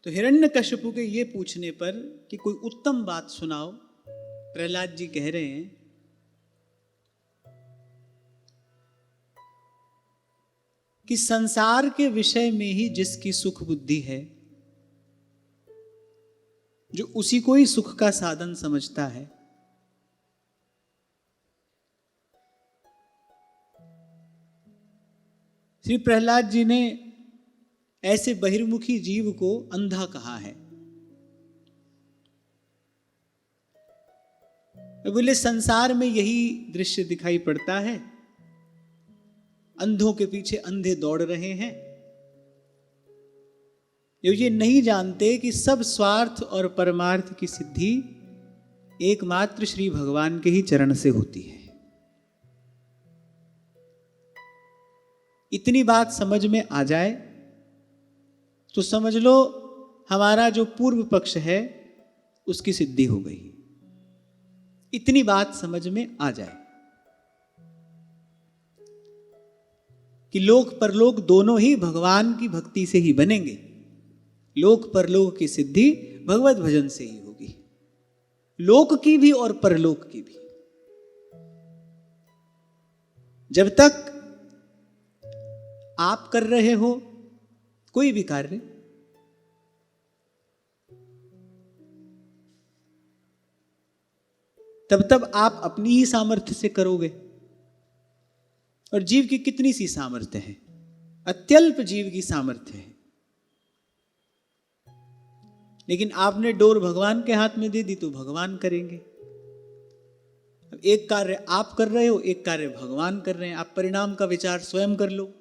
तो हिरण्यकश्यपु के ये पूछने पर कि कोई उत्तम बात सुनाओ, प्रहलाद जी कह रहे हैं कि संसार के विषय में ही जिसकी सुख बुद्धि है, जो उसी को ही सुख का साधन समझता है, श्री प्रहलाद जी ने ऐसे बहिर्मुखी जीव को अंधा कहा है। बोले संसार में यही दृश्य दिखाई पड़ता है, अंधों के पीछे अंधे दौड़ रहे हैं, ये नहीं जानते कि सब स्वार्थ और परमार्थ की सिद्धि एकमात्र श्री भगवान के ही चरण से होती है। इतनी बात समझ में आ जाए तो समझ लो हमारा जो पूर्व पक्ष है उसकी सिद्धि हो गई। इतनी बात समझ में आ जाए कि लोक परलोक दोनों ही भगवान की भक्ति से ही बनेंगे। लोक परलोक की सिद्धि भगवत भजन से ही होगी, लोक की भी और परलोक की भी। जब तक आप कर रहे हो कोई भी कार्य, तब आप अपनी ही सामर्थ्य से करोगे। और जीव की कितनी सी सामर्थ्य है, अत्यल्प जीव की सामर्थ्य है। लेकिन आपने डोर भगवान के हाथ में दे दी तो भगवान करेंगे। अब एक कार्य आप कर रहे हो, एक कार्य भगवान कर रहे हैं। आप परिणाम का विचार स्वयं कर लो।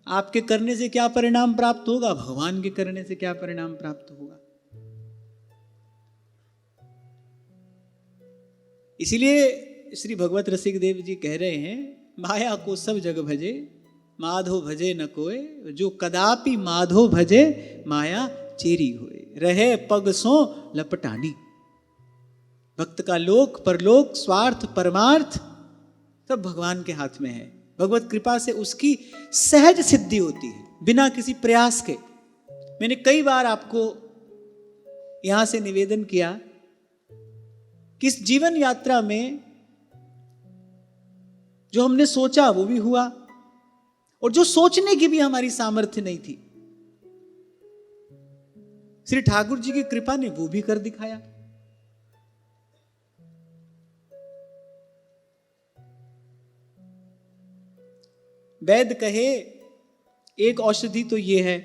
आपके करने से क्या परिणाम प्राप्त होगा, भगवान के करने से क्या परिणाम प्राप्त होगा। इसीलिए श्री भगवत रसिक देव जी कह रहे हैं, माया को सब जग भजे, माधो भजे न कोय, जो कदापि माधो भजे माया चेरी होए, रहे पग सो लपटानी। भक्त का लोक परलोक स्वार्थ परमार्थ सब भगवान के हाथ में है। भगवत कृपा से उसकी सहज सिद्धि होती है बिना किसी प्रयास के। मैंने कई बार आपको यहां से निवेदन किया कि इस जीवन यात्रा में जो हमने सोचा वो भी हुआ, और जो सोचने की भी हमारी सामर्थ्य नहीं थी, श्री ठाकुर जी की कृपा ने वो भी कर दिखाया। वैद कहे एक औषधि तो ये है,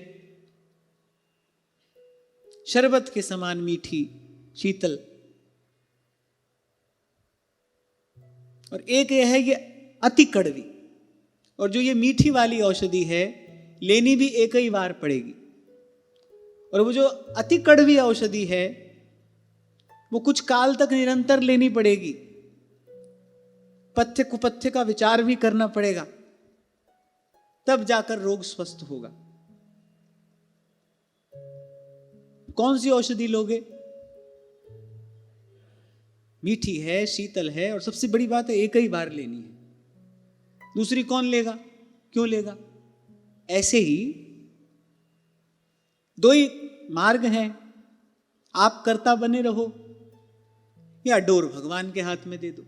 शरबत के समान मीठी शीतल, और एक यह है ये अति कड़वी। और जो ये मीठी वाली औषधि है लेनी भी एक ही बार पड़ेगी, और वो जो अति कड़वी औषधि है वो कुछ काल तक निरंतर लेनी पड़ेगी। पथ्य कुपथ्य का विचार भी करना पड़ेगा, तब जाकर रोग स्वस्थ होगा। कौन सी औषधि लोगे? मीठी है, शीतल है, और सबसे बड़ी बात है एक ही बार लेनी है। दूसरी कौन लेगा, क्यों लेगा? ऐसे ही दो ही मार्ग हैं, आप कर्ता बने रहो या डोर भगवान के हाथ में दे दो।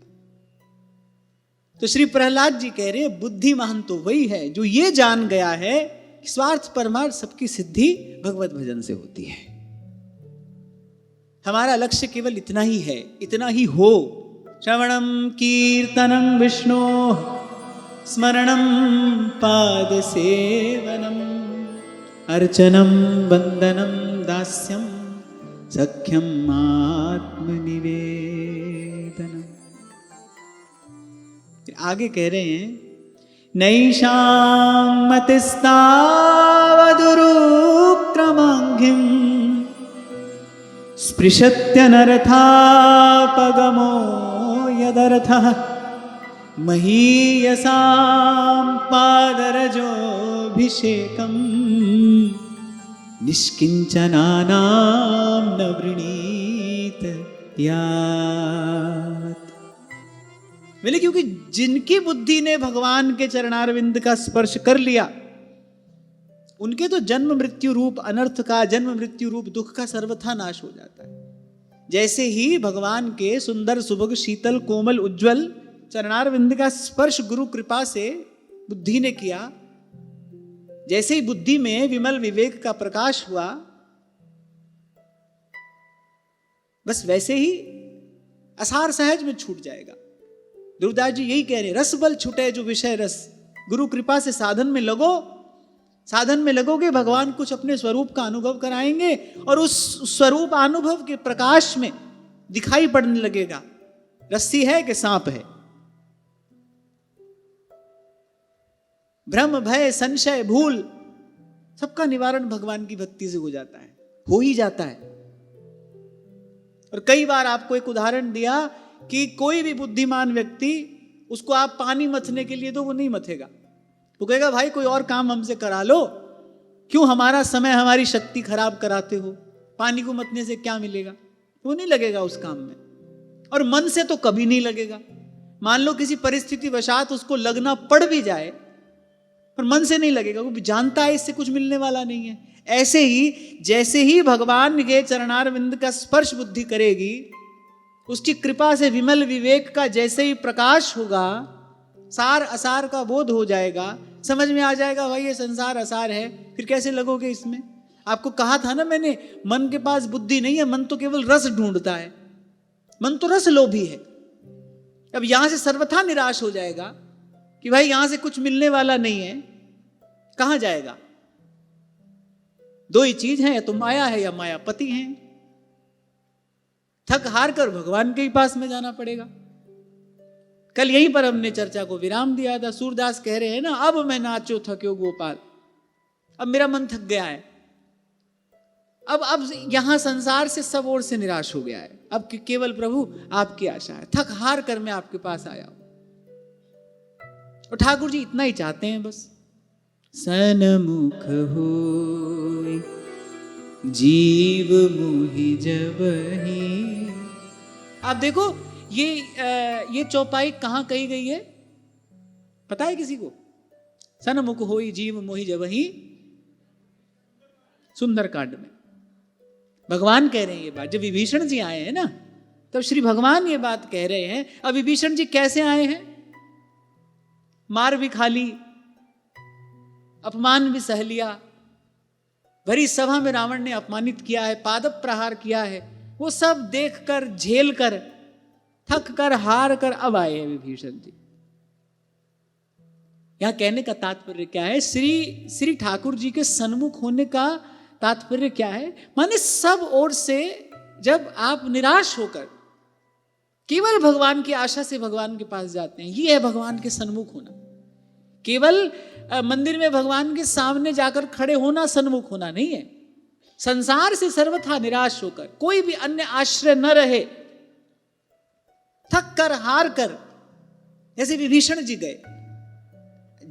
तो श्री प्रहलाद जी कह रहे हैं बुद्धिमान तो वही है जो ये जान गया है कि स्वार्थ परमार्थ सबकी सिद्धि भगवत भजन से होती है। हमारा लक्ष्य केवल इतना ही है, इतना ही हो। श्रवणम कीर्तनम विष्णु स्मरणम पाद सेवनम अर्चनम वंदनम दास्यम सख्यम आत्मनिवेदनम। आगे कह रहे हैं नैषां मतिस्तावदुरुक्रमाङ्घ्रिं स्पृशत्यनर्थापगमो यदर्थः महीयसां पादरजोऽभिषेकं निष्किञ्चनानां न वृणीत यात्। बोले क्योंकि जिनकी बुद्धि ने भगवान के चरणारविंद का स्पर्श कर लिया उनके तो जन्म मृत्यु रूप अनर्थ का, जन्म मृत्यु रूप दुख का सर्वथा नाश हो जाता है। जैसे ही भगवान के सुंदर सुभग शीतल कोमल उज्जवल चरणारविंद का स्पर्श गुरु कृपा से बुद्धि ने किया, जैसे ही बुद्धि में विमल विवेक का प्रकाश हुआ, बस वैसे ही असार सहज में छूट जाएगा। ध्रुवदास जी यही कह रहे, रस बल छूटे जो विषय रस। गुरु कृपा से साधन में लगो, साधन में लगोगे, भगवान कुछ अपने स्वरूप का अनुभव कराएंगे और उस स्वरूप अनुभव के प्रकाश में दिखाई पड़ने लगेगा रस्सी है कि सांप है, भ्रम भय संशय भूल सबका निवारण भगवान की भक्ति से हो जाता है, हो ही जाता है। और कई बार आपको एक उदाहरण दिया कि कोई भी बुद्धिमान व्यक्ति, उसको आप पानी मथने के लिए दो, वो नहीं मथेगा। वो कहेगा भाई कोई और काम हमसे करा लो, क्यों हमारा समय हमारी शक्ति खराब कराते हो, पानी को मथने से क्या मिलेगा। वो नहीं लगेगा उस काम में, और मन से तो कभी नहीं लगेगा। मान लो किसी परिस्थिति वशात उसको लगना पड़ भी जाए, पर मन से नहीं लगेगा, वो जानता है इससे कुछ मिलने वाला नहीं है। ऐसे ही जैसे ही भगवान के चरणारविंद का स्पर्श बुद्धि करेगी, उसकी कृपा से विमल विवेक का जैसे ही प्रकाश होगा, सार असार का बोध हो जाएगा, समझ में आ जाएगा भाई ये संसार असार है, फिर कैसे लगोगे इसमें। आपको कहा था ना मैंने, मन के पास बुद्धि नहीं है, मन तो केवल रस ढूंढता है, मन तो रस लोभी है। अब यहां से सर्वथा निराश हो जाएगा कि भाई यहां से कुछ मिलने वाला नहीं है, कहां जाएगा। दो ही चीज है, या तो माया है या मायापति है। थक हार कर भगवान के ही पास में जाना पड़ेगा। कल यहीं पर हमने चर्चा को विराम दिया था। सूरदास कह रहे हैं ना, अब मैं नाचो थक्यो गोपाल, अब मेरा मन थक गया है, अब यहां संसार से सब ओर से निराश हो गया है, अब केवल प्रभु आपकी आशा है, थक हार कर मैं आपके पास आया हूं। और ठाकुर जी इतना ही चाहते हैं बस, सनमुख होय जीव मोहि जबहि। आप देखो ये चौपाई कहां कही गई है, पता है किसी को? सनमुख होई जीव मोहि जबहि, सुंदरकांड में भगवान कह रहे हैं ये बात। जब विभीषण जी आए हैं ना, तब श्री भगवान ये बात कह रहे हैं। अब विभीषण जी कैसे आए हैं? मार भी खा ली, अपमान भी सह लिया, भरी सभा में रावण ने अपमानित किया है, पादप प्रहार किया है, वो सब देखकर झेल कर थक कर हार कर अब आए हैं विभीषण जी। यहां कहने का तात्पर्य क्या है? श्री ठाकुर जी के सन्मुख होने का तात्पर्य क्या है? माने सब ओर से जब आप निराश होकर केवल भगवान की आशा से भगवान के पास जाते हैं, ये है भगवान के सन्मुख होना। केवल मंदिर में भगवान के सामने जाकर खड़े होना सन्मुख होना नहीं है। संसार से सर्वथा निराश होकर, कोई भी अन्य आश्रय न रहे, थक कर हार कर, जैसे विभीषण जी गए।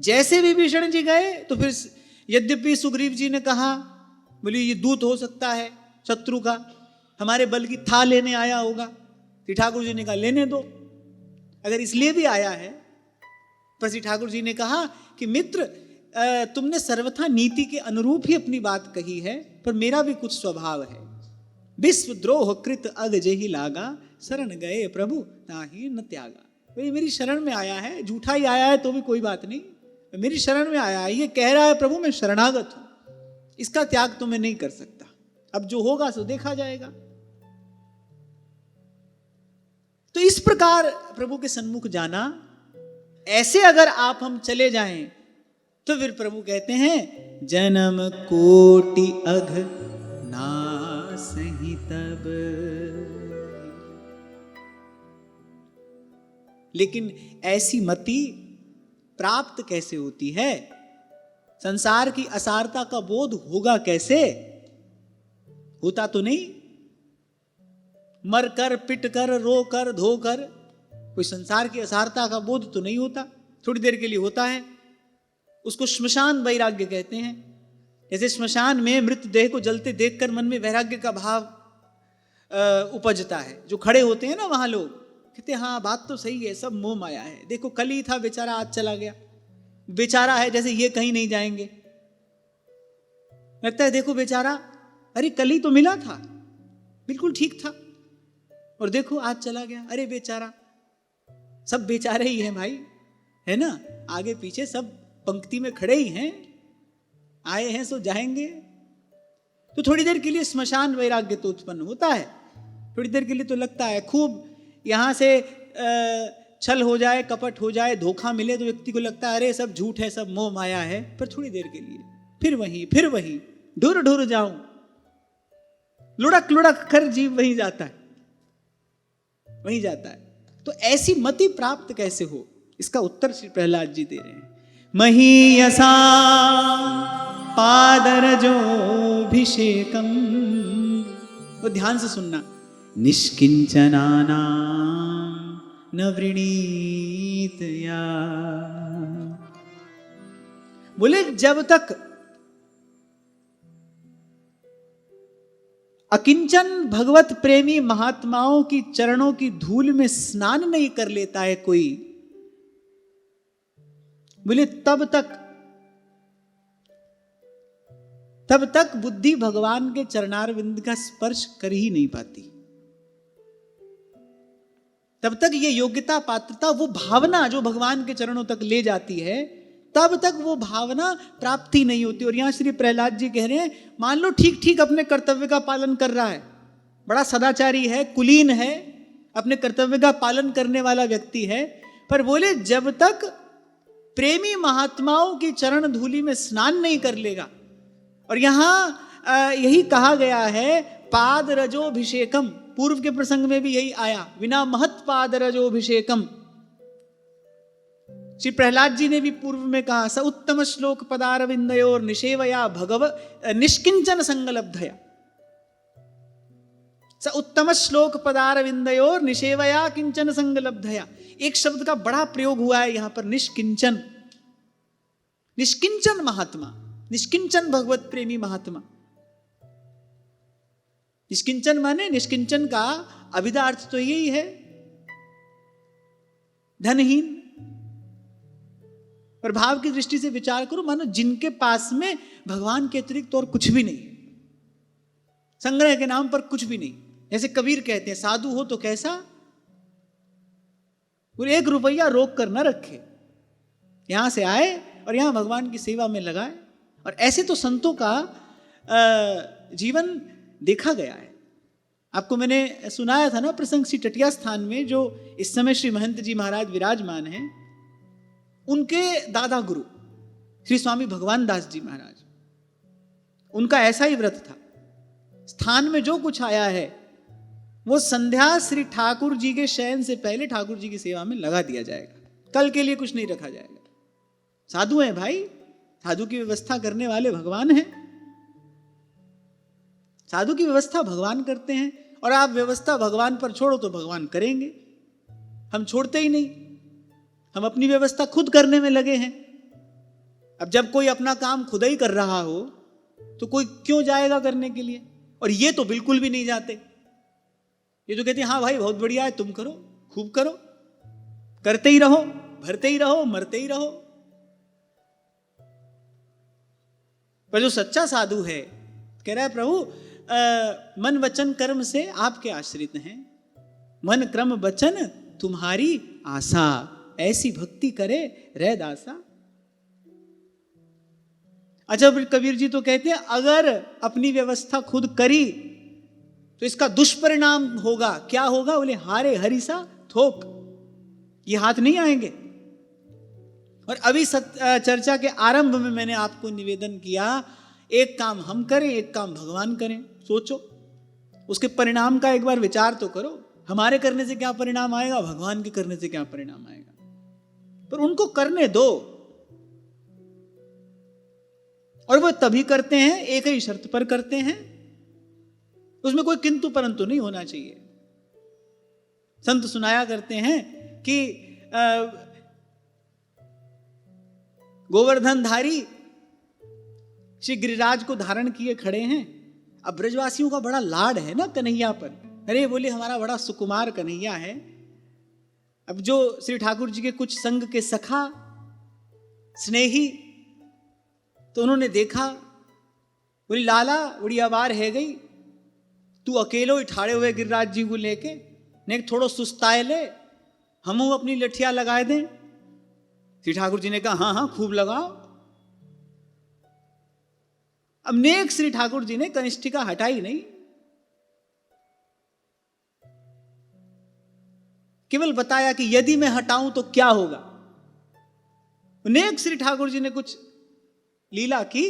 जैसे विभीषण जी गए तो फिर यद्यपि सुग्रीव जी ने कहा, बोले ये दूत हो सकता है शत्रु का, हमारे बल की था लेने आया होगा। श्री ठाकुर जी ने कहा लेने दो, अगर इसलिए भी आया है। पर श्री ठाकुर जी ने कहा कि मित्र, तुमने सर्वथा नीति के अनुरूप ही अपनी बात कही है, पर मेरा भी कुछ स्वभाव है। विश्व द्रोह कृत अग जेहि लागा, शरण गए प्रभु ताहि न त्यागा। तो ये मेरी शरण में आया है, झूठा ही आया है तो भी कोई बात नहीं, मेरी शरण में आया है, ये कह रहा है प्रभु मैं शरणागत हूं, इसका त्याग तो मैं नहीं कर सकता। अब जो होगा सो देखा जाएगा। तो इस प्रकार प्रभु के सन्मुख जाना, ऐसे अगर आप हम चले जाएं तो फिर प्रभु कहते हैं जन्म कोटि अघ नासहि तब। लेकिन ऐसी मति प्राप्त कैसे होती है? संसार की असारता का बोध होगा कैसे? होता तो नहीं। मर कर पिट कर रो कर धो कर कोई संसार की असारता का बोध तो नहीं होता। थोड़ी देर के लिए होता है, उसको श्मशान वैराग्य कहते हैं। जैसे श्मशान में मृतदेह को जलते देखकर मन में वैराग्य का भाव उपजता है। जो खड़े होते हैं ना वहां लोग, कहते हैं हाँ बात तो सही है, सब मोह माया है, देखो कल ही था बेचारा आज चला गया, बेचारा है जैसे ये कहीं नहीं जाएंगे। लगता है देखो बेचारा, अरे कल ही तो मिला था, बिल्कुल ठीक था, और देखो आज चला गया, अरे बेचारा। सब बेचारे ही हैं भाई, है ना, आगे पीछे सब पंक्ति में खड़े ही हैं, आए हैं सो जाएंगे। तो थोड़ी देर के लिए स्मशान वैराग्य तो उत्पन्न होता है, थोड़ी देर के लिए तो लगता है खूब, यहां से छल हो जाए, कपट हो जाए, धोखा मिले तो व्यक्ति को लगता है अरे सब झूठ है, सब मोह माया है। पर थोड़ी देर के लिए फिर वही ढुर ढुर जाऊं, लुढ़क लुढ़क कर जीव वहीं जाता है, वहीं जाता है। तो ऐसी मति प्राप्त कैसे हो, इसका उत्तर श्री प्रहलाद जी दे रहे हैं। महीयसा पादरजोभिषेकम, वो ध्यान से सुनना, निष्किंचनानां न वृणीत या। बोले जब तक अकिंचन भगवत प्रेमी महात्माओं की चरणों की धूल में स्नान नहीं कर लेता है कोई, बोले तब तक बुद्धि भगवान के चरणारविंद का स्पर्श कर ही नहीं पाती। तब तक ये योग्यता, पात्रता, वो भावना जो भगवान के चरणों तक ले जाती है, तब तक वो भावना प्राप्ति नहीं होती। और यहां श्री प्रहलाद जी कह रहे हैं, मान लो ठीक ठीक अपने कर्तव्य का पालन कर रहा है, बड़ा सदाचारी है, कुलीन है, अपने कर्तव्य का पालन करने वाला व्यक्ति है, पर बोले जब तक प्रेमी महात्माओं की चरण धूलि में स्नान नहीं कर लेगा। और यहां यही कहा गया है, पाद रजोभिषेकम, पूर्व के प्रसंग में भी यही आया, विना महत पाद रजोभिषेकम। श्री प्रहलाद जी ने भी पूर्व में कहा, स उत्तम श्लोक पदारविंदयोर निषेवया भगव निष्किंचन संगलब्धया। स उत्तम श्लोक पदारविंदयोर निषेवया किंचन संगलब्धया। एक शब्द का बड़ा प्रयोग हुआ है यहां पर, निष्किंचन। निष्किंचन महात्मा, निष्किंचन भगवत प्रेमी महात्मा। निष्किंचन माने, निष्किंचन का अभिधा अर्थ तो यही है, धनहीन। पर भाव की दृष्टि से विचार करो, मानो जिनके पास में भगवान के अतिरिक्त और कुछ भी नहीं, संग्रह के नाम पर कुछ भी नहीं। जैसे कबीर कहते हैं, साधु हो तो कैसा, वो 1 रुपया रोक कर न रखे, यहां से आए और यहां भगवान की सेवा में लगाए। और ऐसे तो संतों का जीवन देखा गया है। आपको मैंने सुनाया था ना प्रसंग, श्री टटिया स्थान में जो इस समय श्री महंत जी महाराज विराजमान हैं, उनके दादा गुरु श्री स्वामी भगवान दास जी महाराज, उनका ऐसा ही व्रत था। स्थान में जो कुछ आया है वो संध्या श्री ठाकुर जी के शयन से पहले ठाकुर जी की सेवा में लगा दिया जाएगा, कल के लिए कुछ नहीं रखा जाएगा। साधु हैं भाई, साधु की व्यवस्था करने वाले भगवान हैं, साधु की व्यवस्था भगवान करते हैं। और आप व्यवस्था भगवान पर छोड़ो तो भगवान करेंगे, हम छोड़ते ही नहीं, हम अपनी व्यवस्था खुद करने में लगे हैं। अब जब कोई अपना काम खुद ही कर रहा हो तो कोई क्यों जाएगा करने के लिए। और ये तो बिल्कुल भी नहीं जाते, ये जो कहते हैं हाँ भाई बहुत बढ़िया है, तुम करो, खूब करो, करते ही रहो, भरते ही रहो, मरते ही रहो। पर जो सच्चा साधु है कह रहा है, प्रभु मन वचन कर्म से आपके आश्रित हैं, मन क्रम वचन तुम्हारी आशा, ऐसी भक्ति करे रह दासा। अच्छा, कबीर जी तो कहते हैं अगर अपनी व्यवस्था खुद करी तो इसका दुष्परिणाम होगा। क्या होगा? बोले हारे हरिसा थोक, ये हाथ नहीं आएंगे। और अभी चर्चा के आरंभ में मैंने आपको निवेदन किया, एक काम हम करें, एक काम भगवान करें। सोचो, उसके परिणाम का एक बार विचार तो करो। हमारे करने से क्या परिणाम आएगा, भगवान के करने से क्या परिणाम आएगा। पर उनको करने दो, और वो तभी करते हैं, एक ही शर्त पर करते हैं, उसमें कोई किंतु परंतु नहीं होना चाहिए। संत सुनाया करते हैं कि गोवर्धनधारी श्री गिरिराज को धारण किए खड़े हैं। अब ब्रजवासियों का बड़ा लाड है ना कन्हैया पर। अरे बोले हमारा बड़ा सुकुमार कन्हैया है। अब जो श्री ठाकुर जी के कुछ संग के सखा स्नेही, तो उन्होंने देखा बोली लाला बड़ी आवार है गई, तू अकेलो ही ठाड़े हुए गिरिराज जी को लेके, ने थोड़ो सुस्ताए ले, हम अपनी लठिया लगाए दें। श्री ठाकुर जी ने कहा हाँ हाँ खूब लगाओ। अब नेक श्री ठाकुर जी ने कनिष्ठिका हटाई नहीं, केवल बताया कि यदि मैं हटाऊं तो क्या होगा। नेक श्री ठाकुर जी ने कुछ लीला की।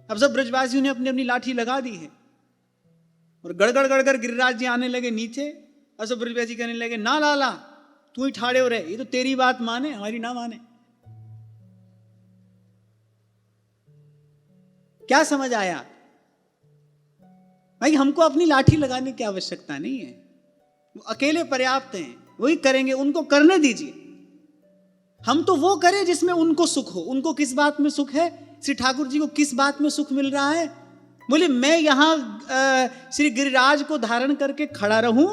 अब सब ब्रजवासियों ने अपनी अपनी लाठी लगा दी है और गड़गड़ गड़गड़ गिरिराज जी आने लगे नीचे। और सब ब्रजवासी कहने लगे ना लाला तू ही ठाड़े हो रहे, ये तो तेरी बात माने हमारी ना माने। क्या समझ आया भाई, हमको अपनी लाठी लगाने की आवश्यकता नहीं है, वो अकेले पर्याप्त हैं, वही करेंगे, उनको करने दीजिए। हम तो वो करें जिसमें उनको सुख हो। उनको किस बात में सुख है, श्री ठाकुर जी को किस बात में सुख मिल रहा है। बोले मैं यहां श्री गिरिराज को धारण करके खड़ा रहूं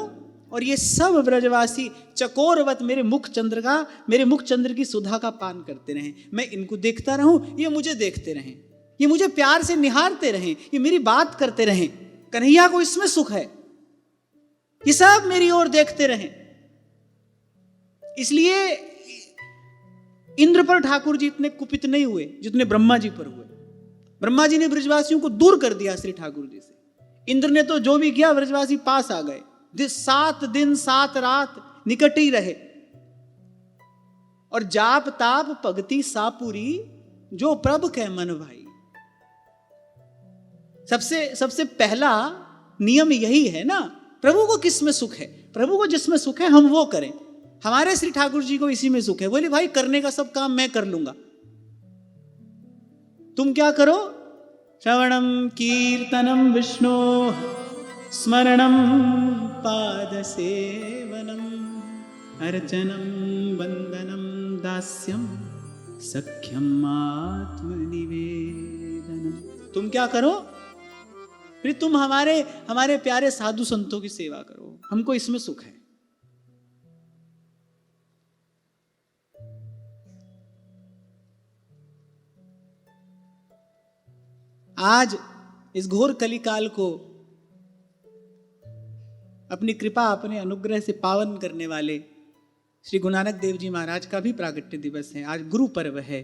और ये सब ब्रजवासी चकोरवत मेरे मुख चंद्र की सुधा का पान करते रहें, मैं इनको देखता रहूं, ये मुझे देखते रहें, ये मुझे प्यार से निहारते रहें, ये मेरी बात करते रहें, कन्हैया को इसमें सुख है, ये सब मेरी ओर देखते रहें। इसलिए इंद्र पर ठाकुर जी इतने कुपित नहीं हुए जितने ब्रह्मा जी पर हुए। ब्रह्मा जी ने ब्रजवासियों को दूर कर दिया श्री ठाकुर जी से। इंद्र ने तो जो भी किया ब्रजवासी पास आ गए, 7 दिन 7 रात निकट ही रहे। और जाप ताप पगति सापुरी जो प्रभ के मन भाई। सबसे पहला नियम यही है ना, प्रभु को किस में सुख है, प्रभु को जिसमें सुख है हम वो करें। हमारे श्री ठाकुर जी को इसी में सुख है। बोले भाई करने का सब काम मैं कर लूंगा, तुम क्या करो, श्रवणम कीर्तनम विष्णु स्मरणम पाद सेवनम अर्चनम वंदनम दास्यम सख्यम आत्मनिवेदनम। तुम क्या करो, फिर तुम हमारे प्यारे साधु संतों की सेवा करो, हमको इसमें सुख है। आज इस घोर कलिकाल को अपनी कृपा अपने अनुग्रह से पावन करने वाले श्री गुरु नानक देव जी महाराज का भी प्रागट्य दिवस है। आज गुरु पर्व है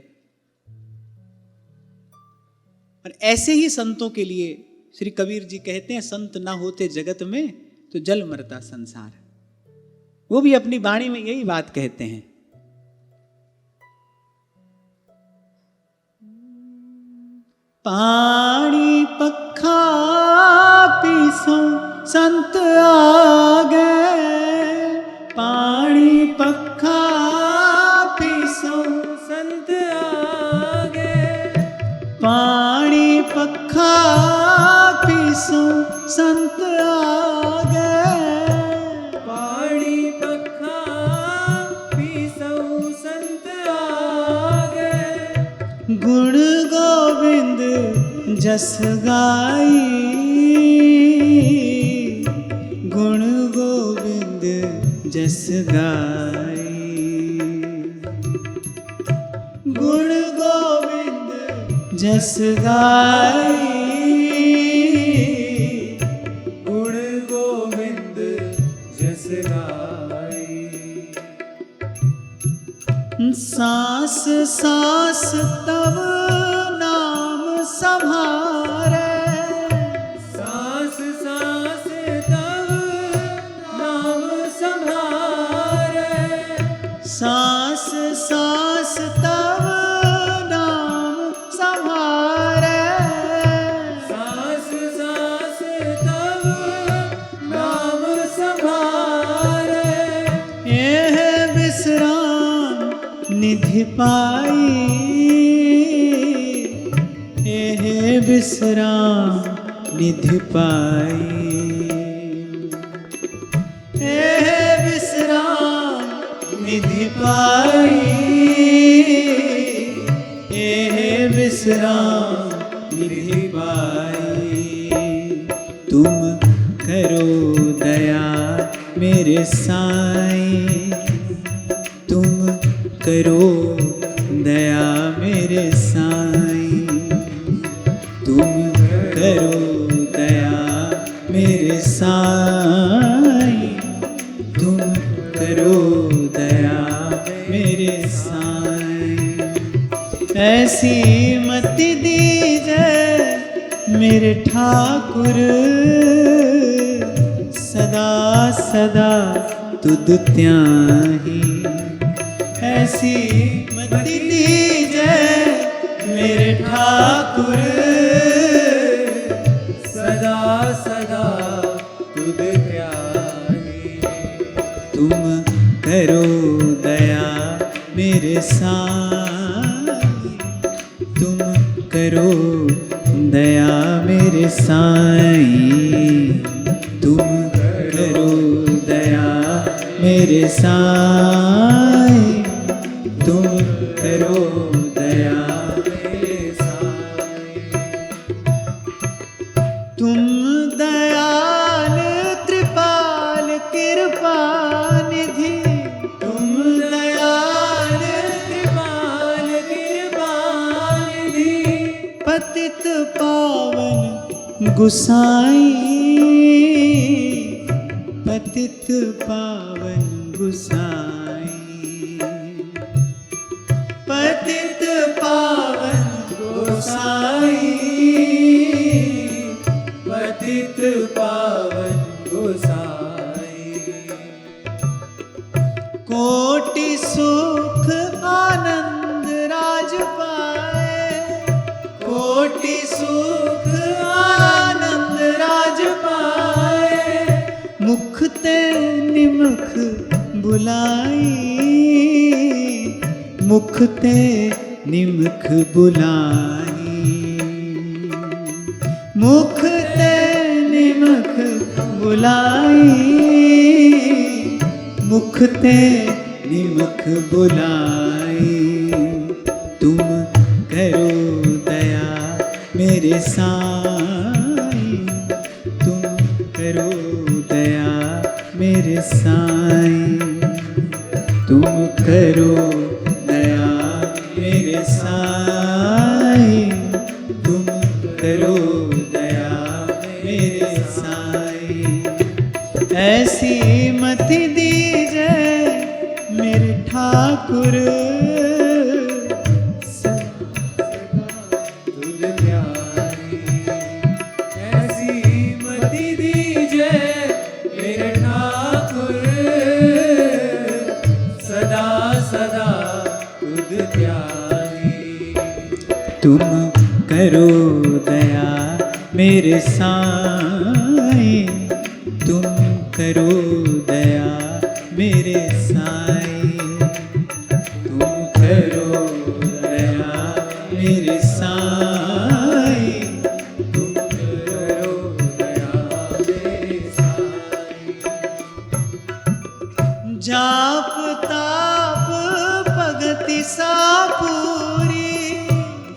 और ऐसे ही संतों के लिए श्री कबीर जी कहते हैं संत ना होते जगत में तो जल मरता संसार। वो भी अपनी वाणी में यही बात कहते हैं। पानी पखा पीसो संत आगे, पानी पखा पीसो संत आगे, पानी पखा पीसो संत आगे, पानी पखा पीसो संत आगे, गुण गोविंद जस गाई, गुण गोविंद जस गाई, गुण गोविंद जस गाई, गुण गोविंद जस गाई। सांस सांस तब नाम संभारे, सांस सांस तब नाम संभारे, सांस सांस तब नाम संभारे, सांस सांस तब नाम संभारे। यह विश्राम निधि पाई, यह विश्राम निधि पाई, यह विश्राम निधि पाई, यह विश्राम निधि पाई। तुम करो दया मेरे साईं, तुम करो दया मेरे साईं, तुम मेरे साईं, तुम करो दया मेरे साईं। ऐसी मति दीजिए मेरे ठाकुर, सदा सदा तुद त्याही। ऐसी मति दीजिए मेरे ठाकुर, सदा सदा तुद त्याही। तुम करो दया मेरे साईं, तुम करो दया मेरे साईं, तुम करो दया मेरे साईं, तुम करो दया मेरे साईं। तुम दयाल कृपाल कृपा निधि, तुम दयाल कृपाल कृपा निधि, पतित पावन गुसाई, पतित पावन गुसाई, पतित पावन गुसाई, पतित पावन गोसाई। कोटि सुख आनंद राज पाए, कोटि सुख आनंद राज पाए, मुख ते निमख बुलाई, मुख ते निमख बुलाई, मुख ते निमख बुलाई, मुख ते निमख बुलाई। तुम करो दया मेरे साईं, तुम करो दया मेरे साईं, तुम करो दया मेरे साईं, तुम करो दया मेरे साईं। ऐसी मति दीजिए मेरे ठाकुर, तुद त्याही। ऐसी मति दीजिए मेरे ठाकुर, सदा सदा तुद त्याही। तुम करो दया मेरे साईं, तुम करो दया मेरे साईं, तुम करो दया मेरे साईं, तुम करो दया मेरे साईं। जाप ताप भगति सापूरी,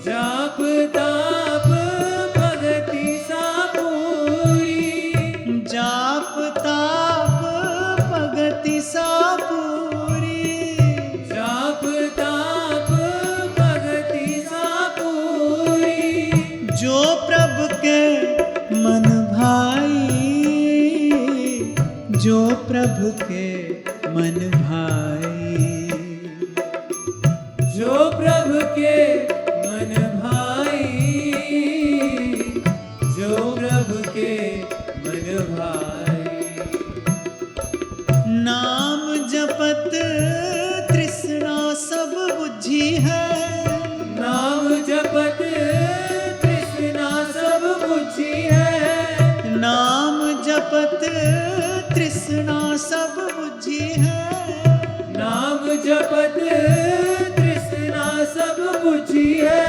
जाप ताप भगति सापूरी, जाप ताप भगति सापूरी, जाप ताप भगति सापूरी। जो प्रभु के मन भाई, जो प्रभु के मन भाई, जो प्रभु के मन भाई, जो प्रभु के मन भाई। नाम जपत तृष्णा सब बुझी है, नाम जपत तृष्णा सब बुझी है, नाम जपत तृष्णा सब बुझी है, नाम जपत तृष्णा सब बुझी है।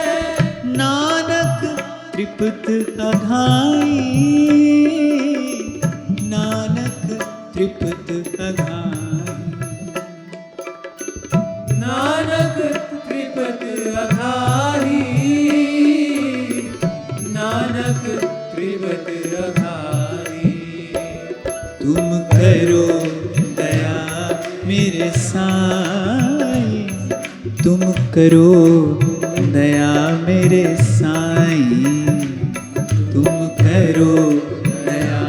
नानक त्रिपत अघाई, नानक त्रिपत अघाई, नानक त्रिपत अघाई, नानक त्रिपत अघाई। तुम करो दया मेरे साईं, तुम करो दया मेरे साईं, तुम करो दया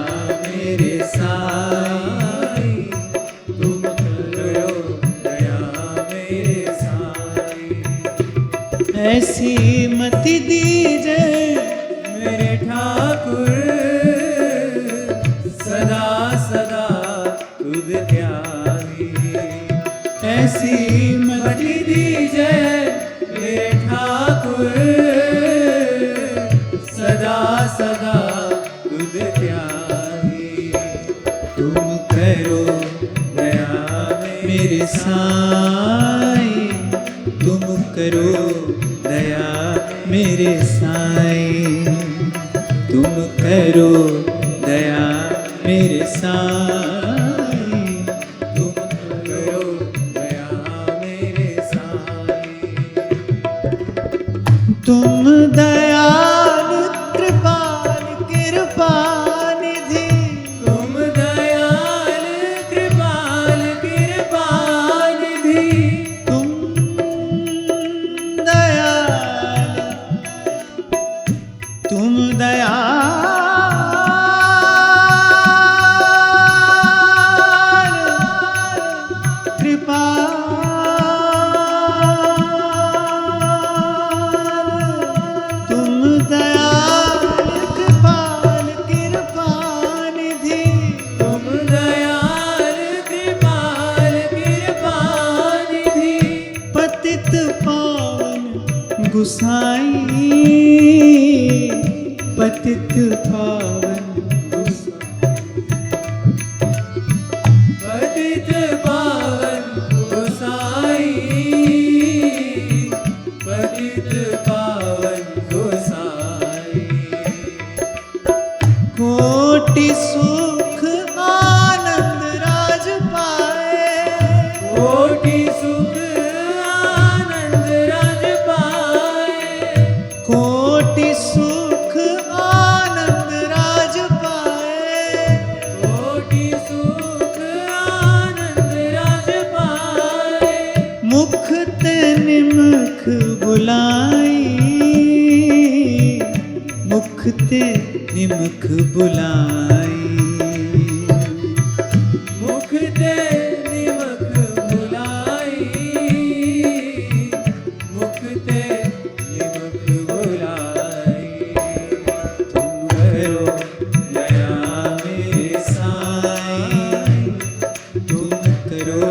जाहि। तुम करो दया मेरे साईं, तुम करो दया मेरे साईं, तुम करो दया मेरे साईं, तुम करो दया मेरे साईं। तुम दयाल कृपाल कृपा निधि, तुम दयाल कृपाल कृपा निधि। तुम दयाल, तुम दयाल कृपाल, तुम दयाल कृपाल कृपा निधि, तुम दयाल कृपाल कृपा निधि। पतित पावन गुसाई, पतित पावन पतित पावन गोसाई, पतित पावन गोसाई। कोटि सुख आनंद राज पाए, कोटि सुख आनंद राज पाए। कोटि सुख आनंद राज पाए, कोटि सुख आनंद राज पाए। मुख ते निमख बुलाई, मुख ते निमख बुलाई, मुख ते निमख बुलाई, मुख ते निमख बुलाई। तुम करो दया मेरे साईं, तुम करो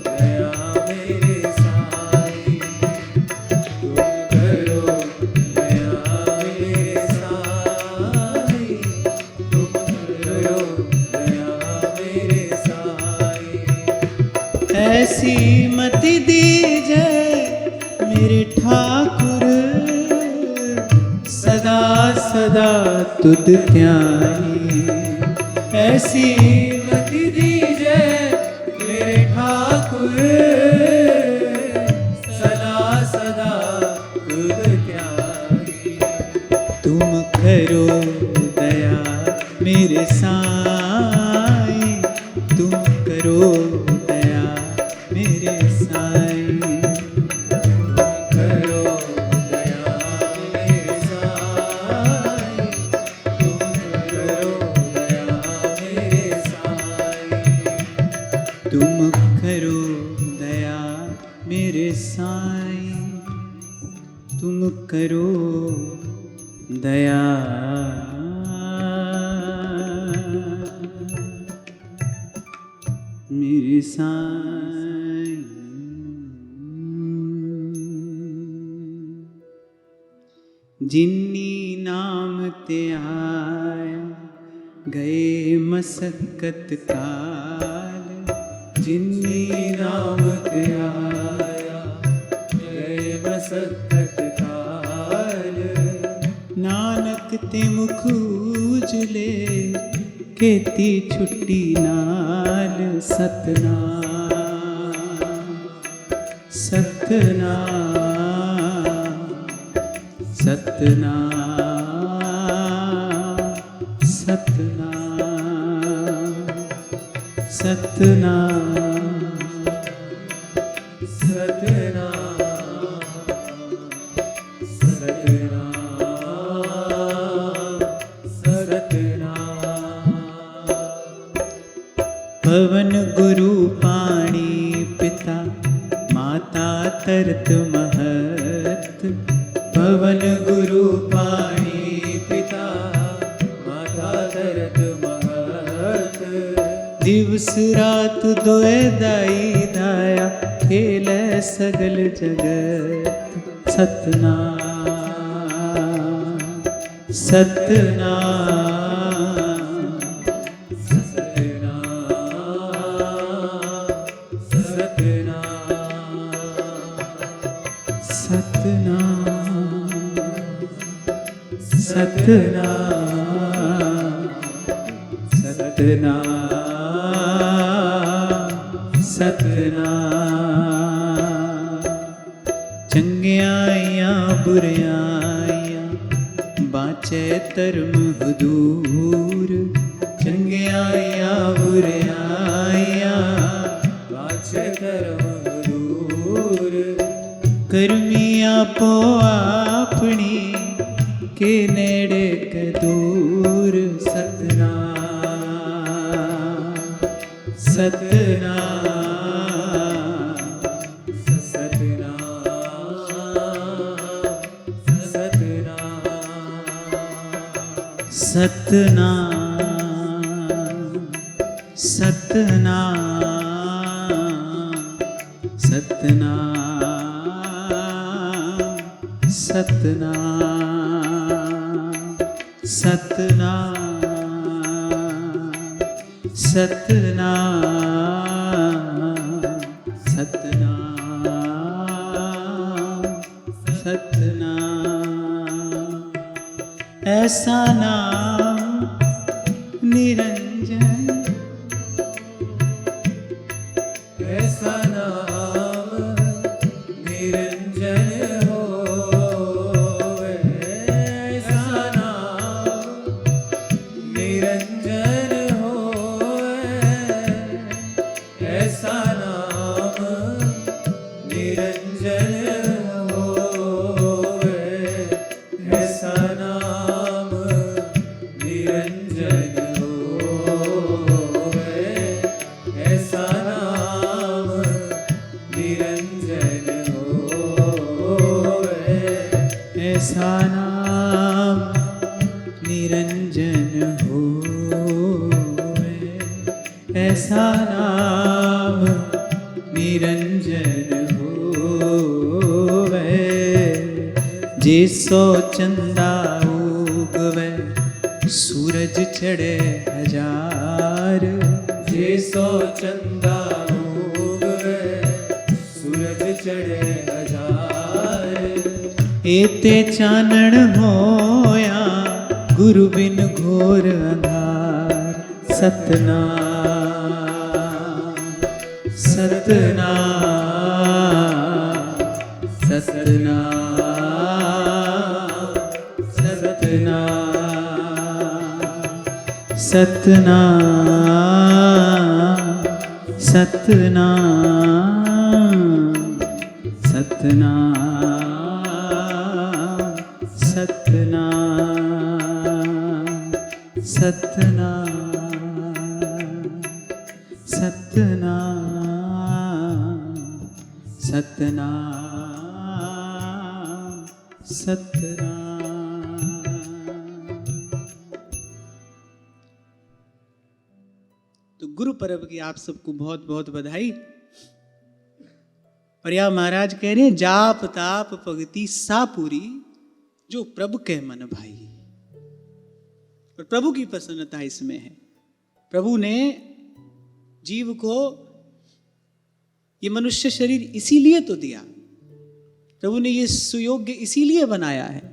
दया मेरे साईं, तुम करो दया मेरे साईं, तुम करो दया मेरे साईं। ऐसी मति दीजे मेरे ठाकुर, सदा सदा तुद ध्याई, ऐसी मति दीजे मेरे ठाकुर, सदा सदा तुद त्यागी। तुम करो दया मेरे साईं, तुम करो दया मेरे साईं, करो दया मेरे साईं, तुम करो दया मेरे साईं। तुम करो दया मेरे साईं, तुम करो दया मेरे साईं। जिन्नी नाम ते आया गए मसक्कत काल, जिन्नी नाम ते आया जय मसक्कत काल। नानक ते मुख उजले खेती छुट्टी नाल, सतनाम सतनाम सतनाम सतनाम सतनाम पवन गुरु पाणी पिता माता तरत महत, पवन गुरु पाणी पिता माता तरत महत। दिवस रात दोए दाई दाया खेल सगल जगत। सतनाम सतनाम सतनाम सतनाम सतनाम। चंगियाइयां बुरियाइयां बाँचे धर्म हदूर, चंगियाइयां बुरियाइयां बाँचे धर्म दूर। करमी आपो अपनी के नेड़े के दूर। सतनाम सतनाम सतनाम सतनाम सतनाम सतनाम सतनाम सतनाम सतनाम सतनाम। ऐसा नाम निरंजन, ऐसा नाम निरंजन होवे। ऐसा नाम निरंजन होवे। ऐसा नाम निरंजन होवे। ऐसा नाम निरंजन होवे। ऐसा नाम निरंजन होवे। ऐसा नाम निरंजन होवे। ऐसा नाम निरंजन होवे। जिसो चंदा उगवे सूरज चढ़े हजार। जिसो चंदा उगवे सूरज चढ़े हजार। एते चानण होया गुरु बिन घोर अंधार। सतनाम सतनाम सतनाम सतनाम सतनाम सतनाम सतनाम सतनाम सतनाम सतनाम सतनाम सतनाम। तो गुरु पर्व की आप सबको बहुत बहुत बधाई। और यह महाराज कह रहे हैं जाप ताप भगति सा पूरी जो प्रभु के मन भाई। और प्रभु की प्रसन्नता इसमें है। प्रभु ने जीव को ये मनुष्य शरीर इसीलिए तो दिया, प्रभु ने ये सुयोग्य इसीलिए बनाया है।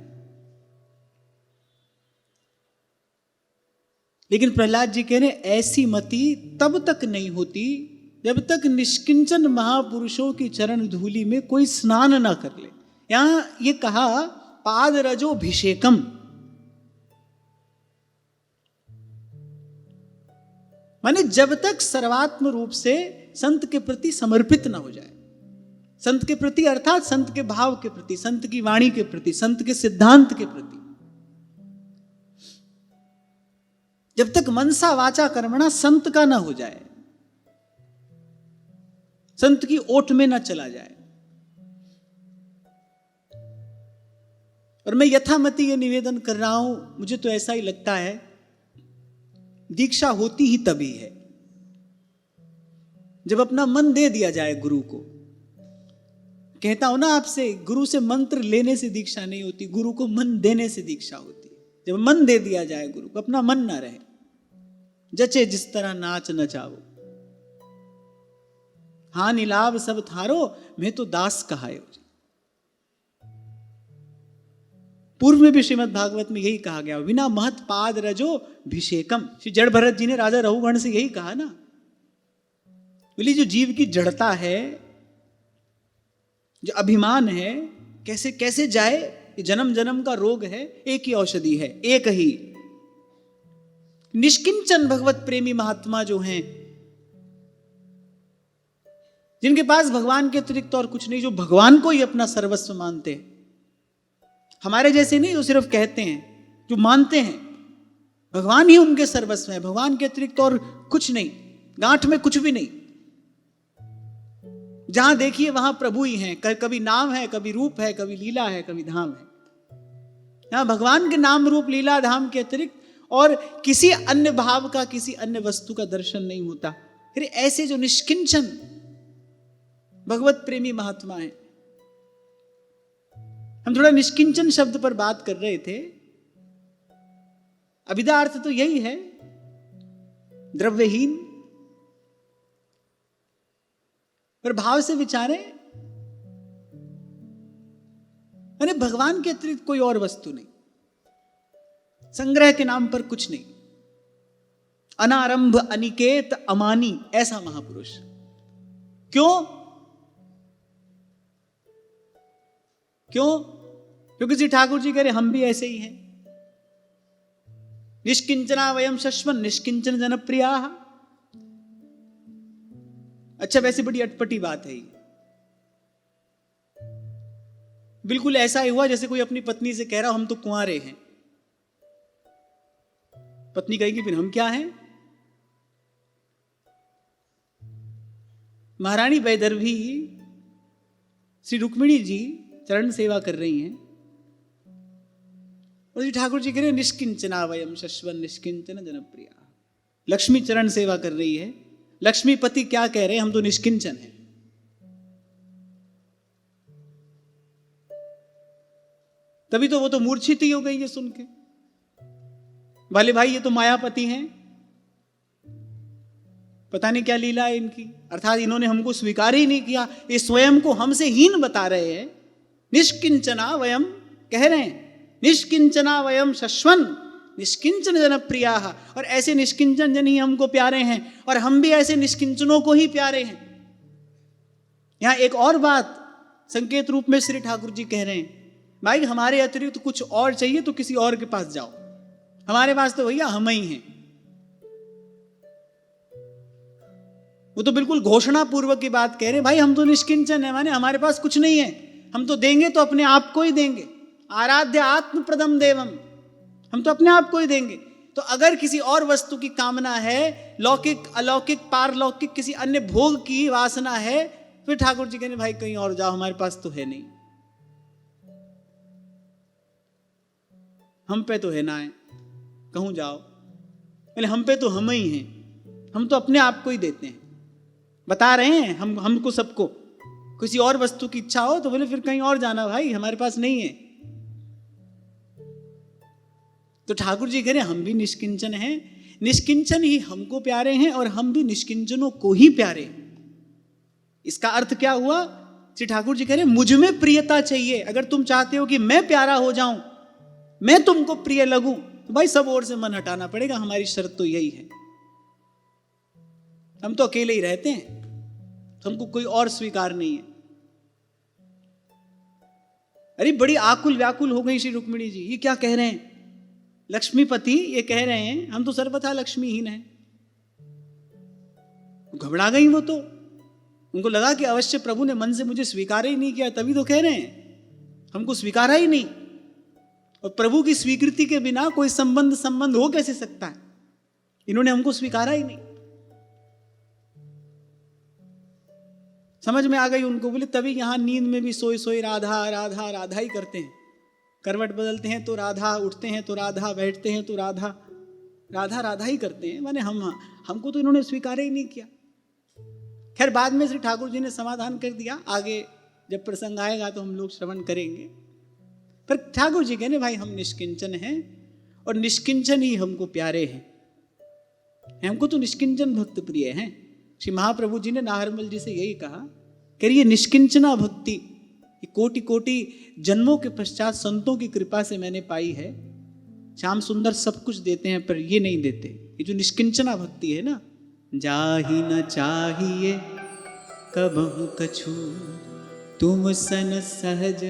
लेकिन प्रहलाद जी कह रहे हैं ऐसी मति तब तक नहीं होती जब तक निष्किंचन महापुरुषों की चरण धूलि में कोई स्नान ना कर ले। यहां ये कहा पाद रजोभिषेकम, माने जब तक सर्वात्म रूप से संत के प्रति समर्पित ना हो जाए। संत के प्रति अर्थात संत के भाव के प्रति, संत की वाणी के प्रति, संत के सिद्धांत के प्रति। जब तक मनसा वाचा कर्मणा संत का ना हो जाए, संत की ओट में ना चला जाए। और मैं यथामति ये निवेदन कर रहा हूं, मुझे तो ऐसा ही लगता है दीक्षा होती ही तभी है जब अपना मन दे दिया जाए गुरु को। कहता हूं ना आपसे, गुरु से मंत्र लेने से दीक्षा नहीं होती, गुरु को मन देने से दीक्षा होती है। जब मन दे दिया जाए गुरु को, अपना मन ना रहे, जचे जिस तरह नाच नचाओ। हानि लाभ सब थारो, मैं तो दास कहायो। पूर्व में भी श्रीमद् भागवत में यही कहा गया, विना महत पाद रजो भिषेकम। श्री जड़ भरत जी ने राजा रघुगण से यही कहा ना, बोली जो जीव की जड़ता है, जो अभिमान है, कैसे कैसे जाए, ये जन्म जन्म का रोग है, एक ही औषधि है, एक ही निष्किंचन भगवत प्रेमी महात्मा जो हैं, जिनके पास भगवान के अतिरिक्त और कुछ नहीं, जो भगवान को ही अपना सर्वस्व मानते हैं। हमारे जैसे नहीं जो सिर्फ कहते हैं, जो मानते हैं भगवान ही उनके सर्वस्व है, भगवान के अतिरिक्त और कुछ नहीं, गांठ में कुछ भी नहीं। जहां देखिए वहां प्रभु ही हैं, कभी नाम है, कभी रूप है, कभी लीला है, कभी धाम है। यहां भगवान के नाम रूप लीला धाम के अतिरिक्त और किसी अन्य भाव का, किसी अन्य वस्तु का दर्शन नहीं होता। फिर ऐसे जो निष्किंचन भगवत प्रेमी महात्मा है, हम थोड़ा निष्किंचन शब्द पर बात कर रहे थे। अभिधा अर्थ तो यही है, द्रव्यहीन। पर भाव से विचारें, यानी भगवान के अतिरिक्त कोई और वस्तु नहीं, संग्रह के नाम पर कुछ नहीं, अनारंभ अनिकेत अमानी, ऐसा महापुरुष। क्यों? क्योंकि श्री ठाकुर जी कह रहे हम भी ऐसे ही हैं। निष्किंचना वयम शश्वन निष्किंचन जनप्रिया। अच्छा, वैसे बड़ी अटपटी बात है ये। बिल्कुल ऐसा ही हुआ जैसे कोई अपनी पत्नी से कह रहा हम तो कुंवारे हैं। पत्नी कहेगी फिर हम क्या हैं? महारानी वैदर्भी श्री रुक्मिणी जी चरण सेवा कर रही हैं और श्री ठाकुर जी कह रहे निष्किंचना वयम शश्वन निष्किंचन जनप्रिया। लक्ष्मी चरण सेवा कर रही है, लक्ष्मीपति क्या कह रहे हैं? हम तो निष्किंचन हैं। तभी तो वो तो मूर्छित ही हो गई है सुन के, वाले भाई ये तो मायापति हैं, पता नहीं क्या लीला है इनकी। अर्थात इन्होंने हमको स्वीकार ही नहीं किया, ये स्वयं को हमसे हीन बता रहे हैं। निष्किंचना वयम कह रहे हैं, निष्किंचना वयम शश्वन निष्किंचन जनप्रिया। और ऐसे निष्किंचन जन ही हमको प्यारे हैं और हम भी ऐसे निष्किंचनों को ही प्यारे हैं। यहां एक और बात संकेत रूप में श्री ठाकुर जी कह रहे हैं, भाई हमारे अतिरिक्त तो कुछ और चाहिए तो किसी और के पास जाओ, हमारे पास तो भैया हम ही हैं। वो तो बिल्कुल घोषणा पूर्वक की बात कह रहे हैं, भाई हम तो निष्किंचन है, माने हमारे पास कुछ नहीं है, हम तो देंगे तो अपने आप को ही देंगे। आराध्य आत्म प्रदम देवम, हम तो अपने आप को ही देंगे। तो अगर किसी और वस्तु की कामना है, लौकिक अलौकिक पारलौकिक किसी अन्य भोग की वासना है, फिर ठाकुर जी कहने भाई कहीं और जाओ, हमारे पास तो है नहीं, हम पे तो है ना है, कहूं जाओ। पहले हम पे तो हम ही हैं, हम तो अपने आप को ही देते हैं। बता रहे हैं हमको सबको किसी और वस्तु की इच्छा हो तो बोले फिर कहीं और जाना भाई, हमारे पास नहीं है। तो ठाकुर जी कह रहे हम भी निष्किंचन हैं, निष्किंचन ही हमको प्यारे हैं और हम भी निष्किंचनों को ही प्यारे हैं। इसका अर्थ क्या हुआ? श्री ठाकुर जी कह रहे मुझ में प्रियता चाहिए। अगर तुम चाहते हो कि मैं प्यारा हो जाऊं, मैं तुमको प्रिय लगूं, तो भाई सब ओर से मन हटाना पड़ेगा। हमारी शर्त तो यही है। हम तो अकेले ही रहते हैं, हमको कोई और स्वीकार नहीं है। अरे बड़ी आकुल व्याकुल हो गई श्री रुक्मिणी जी, ये क्या कह रहे हैं? लक्ष्मीपति ये कह रहे हैं हम तो सर्वथा लक्ष्मीहीन हैं। घबरा गई वो तो, उनको लगा कि अवश्य प्रभु ने मन से मुझे स्वीकार ही नहीं किया, तभी तो कह रहे हैं हमको स्वीकारा ही नहीं। और प्रभु की स्वीकृति के बिना कोई संबंध हो कैसे सकता है? इन्होंने हमको स्वीकारा ही नहीं। समझ में आ गई उनको। बोले तभी यहां नींद में भी सोई सोई राधा राधा राधा ही करते हैं। करवट बदलते हैं तो राधा, उठते हैं तो राधा, बैठते हैं तो राधा, राधा राधा ही करते हैं। माने हमको तो इन्होंने स्वीकार ही नहीं किया। खैर बाद में श्री ठाकुर जी ने समाधान कर दिया, आगे जब प्रसंग आएगा तो हम लोग श्रवण करेंगे। पर ठाकुर जी कहने भाई हम निष्किंचन हैं और निष्किंचन ही हमको प्यारे हैं, हमको तो निष्किंचन भक्त प्रिय हैं। श्री महाप्रभु जी ने नाहरमल जी से यही कहा कि ये निष्किंचना भक्ति ये कोटि कोटि जन्मों के पश्चात संतों की कृपा से मैंने पाई है। श्याम सुंदर सब कुछ देते हैं पर ये नहीं देते। ये जो निष्किंचना भक्ति है ना, जाहि न चाहिए कबहु कछु तुम सन सहज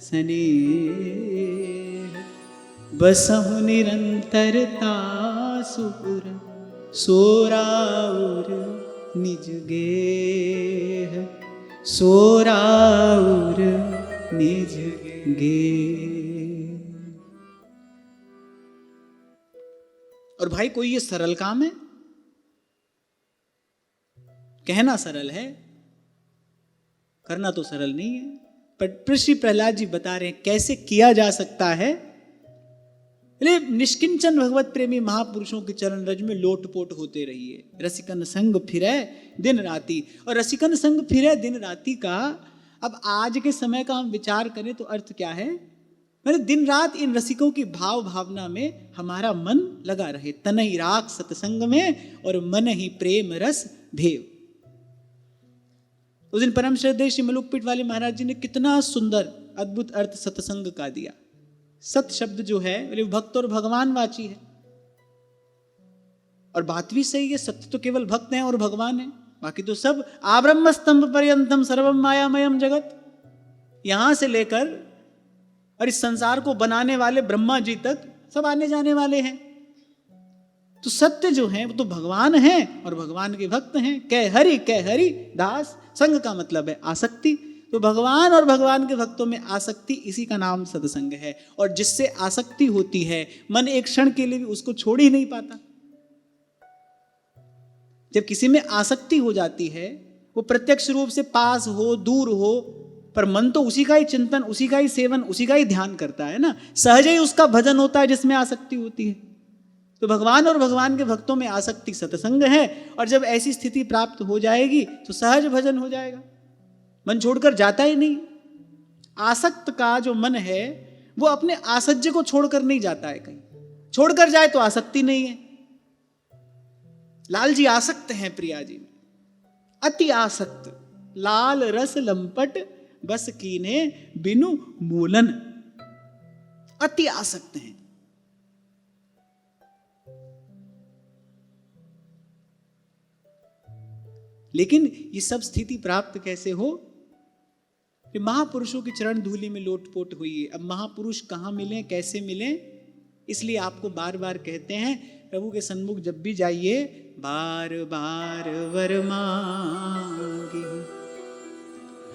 स्नेह, बसहु निरंतरता सुपुर सोराउर निज गेह, सोराउर निज गेह। और भाई कोई ये सरल काम है? कहना सरल है, करना तो सरल नहीं है। पर श्री प्रहलाद जी बता रहे हैं कैसे किया जा सकता है। निष्किंचन भगवत प्रेमी महापुरुषों के चरण रज में लोटपोट होते रहिए। रसिकन संग फिरे दिन राती। और रसिकन संग फिरे दिन राती का अब आज के समय का हम विचार करें तो अर्थ क्या है? मैंने दिन रात इन रसिकों की भाव भावना में हमारा मन लगा रहे। तनहि राख सत्संग में और मन ही प्रेम रस भेव। उस दिन परम श्रद्धेय श्री मलुकपीठ वाले महाराज जी ने कितना सुंदर अद्भुत अर्थ सत्संग का दिया। सत शब्द जो है भक्त और भगवान वाची है। और बात भी सही है, सत्य तो केवल भक्त हैं और भगवान है, बाकी तो सब आब्रह्म स्तंभ पर्यंतम सर्वम मायामयम जगत। यहां से लेकर और इस संसार को बनाने वाले ब्रह्मा जी तक सब आने जाने वाले हैं। तो सत्य जो है वो तो भगवान है और भगवान के भक्त हैं। कह हरि दास। संग का मतलब है आसक्ति। तो भगवान और भगवान के भक्तों में आसक्ति, इसी का नाम सत्संग है। और जिससे आसक्ति होती है मन एक क्षण के लिए भी उसको छोड़ ही नहीं पाता। जब किसी में आसक्ति हो जाती है, वो प्रत्यक्ष रूप से पास हो दूर हो, पर मन तो उसी का ही चिंतन, उसी का ही सेवन, उसी का ही ध्यान करता है ना। सहज ही उसका भजन होता है जिसमें आसक्ति होती है। तो भगवान और भगवान के भक्तों में आसक्ति सत्संग है। और जब ऐसी स्थिति प्राप्त हो जाएगी तो सहज भजन हो जाएगा, मन छोड़कर जाता ही नहीं। आसक्त का जो मन है वो अपने आसज्य को छोड़कर नहीं जाता है कहीं। छोड़कर जाए तो आसक्ति नहीं है। लाल जी आसक्त हैं प्रिया जी में, अति आसक्त। लाल रस लंपट बस कीने बिनु मूलन। अति आसक्त हैं। लेकिन ये सब स्थिति प्राप्त कैसे हो? महापुरुषों की चरण धूलि में लोटपोट हुई है। अब महापुरुष कहाँ मिलें, कैसे मिलें? इसलिए आपको बार बार कहते हैं प्रभु के सन्मुख जब भी जाइए, बार बार वर मांगे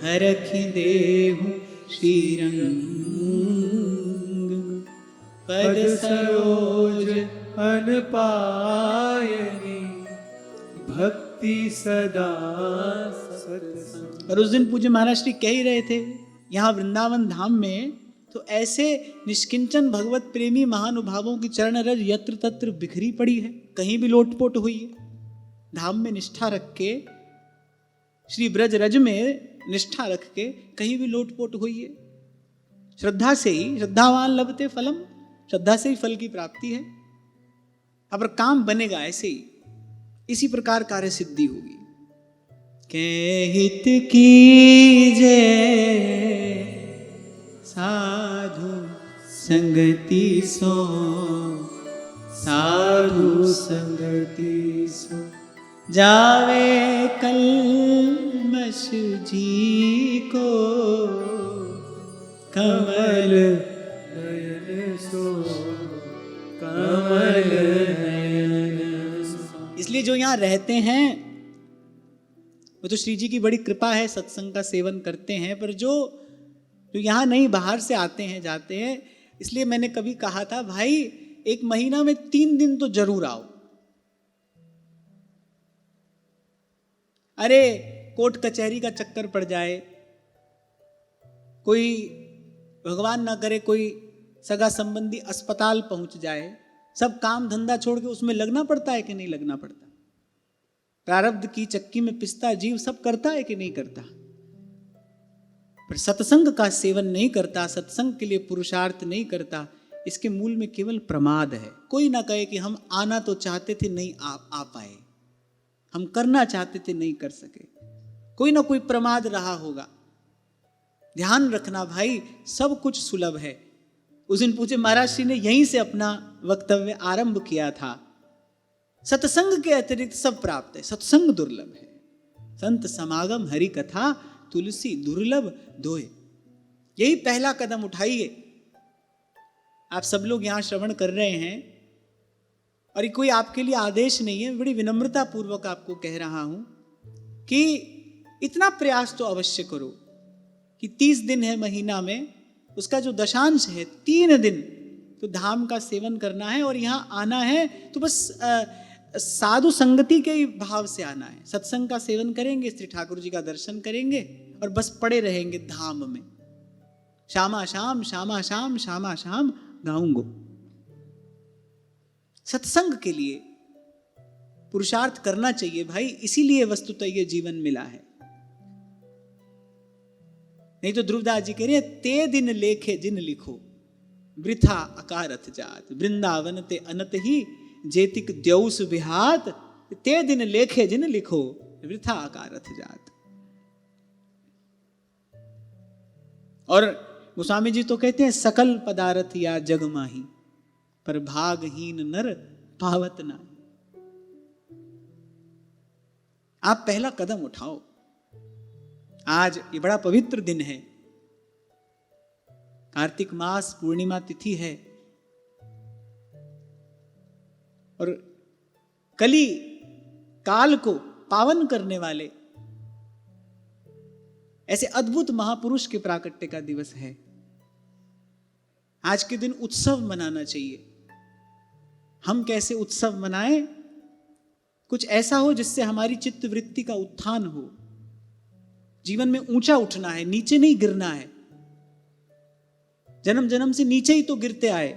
हरखि देहु श्रीरंग, पद सरोज अन पायनी भक्ति सदा सत्संग। और उस दिन पूज्य महाराज श्री कह ही रहे थे, यहाँ वृंदावन धाम में तो ऐसे निष्किंचन भगवत प्रेमी महानुभावों की चरण रज यत्र तत्र बिखरी पड़ी है, कहीं भी लोटपोट हुई है। धाम में निष्ठा रख के, श्री ब्रज रज में निष्ठा रख के कहीं भी लोटपोट हुई है। श्रद्धा से ही, श्रद्धावान लभते फलम, श्रद्धा से ही फल की प्राप्ति है। अब काम बनेगा ऐसे ही, इसी प्रकार कार्य सिद्धि होगी। हित की जय साधु संगति सो, साधु संगति सो जावे कल्मष जी को, कमल नयन सो, कमल नयन सो। इसलिए जो यहाँ रहते हैं वो तो श्री जी की बड़ी कृपा है, सत्संग का सेवन करते हैं। पर जो यहाँ नहीं, बाहर से आते हैं जाते हैं, इसलिए मैंने कभी कहा था भाई 1 महीना में 3 दिन तो जरूर आओ। अरे कोर्ट कचहरी का चक्कर पड़ जाए, कोई भगवान ना करे कोई सगा संबंधी अस्पताल पहुंच जाए, सब काम धंधा छोड़ के उसमें लगना पड़ता है कि नहीं लगना पड़ता? प्रारब्ध की चक्की में पिसता जीव सब करता है कि नहीं करता? पर सत्संग का सेवन नहीं करता, सत्संग के लिए पुरुषार्थ नहीं करता, इसके मूल में केवल प्रमाद है। कोई ना कहे कि हम आना तो चाहते थे नहीं आ पाए, हम करना चाहते थे नहीं कर सके, कोई ना कोई प्रमाद रहा होगा। ध्यान रखना भाई, सब कुछ सुलभ है। उस दिन पूज्य महाराज श्री ने यहीं से अपना वक्तव्य आरंभ किया था। सत्संग के अतिरिक्त सब प्राप्त है, सत्संग दुर्लभ है। संत समागम हरि कथा तुलसी दुर्लभ दोए। यही पहला कदम उठाइए। आप सब लोग यहां श्रवण कर रहे हैं और ये कोई आपके लिए आदेश नहीं है, बड़ी विनम्रता पूर्वक आपको कह रहा हूं कि इतना प्रयास तो अवश्य करो कि 30 दिन है महीना में, उसका जो दशांश है 3 दिन तो धाम का सेवन करना है। और यहाँ आना है तो बस साधु संगति के ही भाव से आना है। सत्संग का सेवन करेंगे, श्री ठाकुर जी का दर्शन करेंगे और बस पड़े रहेंगे धाम में। श्यामा शाम श्यामा शाम श्यामा शाम गाऊंगो। सत्संग के लिए पुरुषार्थ करना चाहिए भाई, इसीलिए वस्तुतः ये जीवन मिला है। नहीं तो ध्रुवदास जी कह रहे ते दिन लेखे जिन लिखो वृथा अकारथ जात, वृंदावन ते अनत ही जेतिक द्यौस विहात, ते दिन लेखे जिन लिखो वृथा अकारथ जात। और गोस्वामी जी तो कहते हैं सकल पदार्थ या जग माही, पर भागहीन नर पावत ना। आप पहला कदम उठाओ। आज ये बड़ा पवित्र दिन है, कार्तिक मास पूर्णिमा तिथि है और कली काल को पावन करने वाले ऐसे अद्भुत महापुरुष के प्राकट्य का दिवस है। आज के दिन उत्सव मनाना चाहिए। हम कैसे उत्सव मनाएं? कुछ ऐसा हो जिससे हमारी चित्त वृत्ति का उत्थान हो। जीवन में ऊंचा उठना है, नीचे नहीं गिरना है। जन्म जन्म से नीचे ही तो गिरते आए,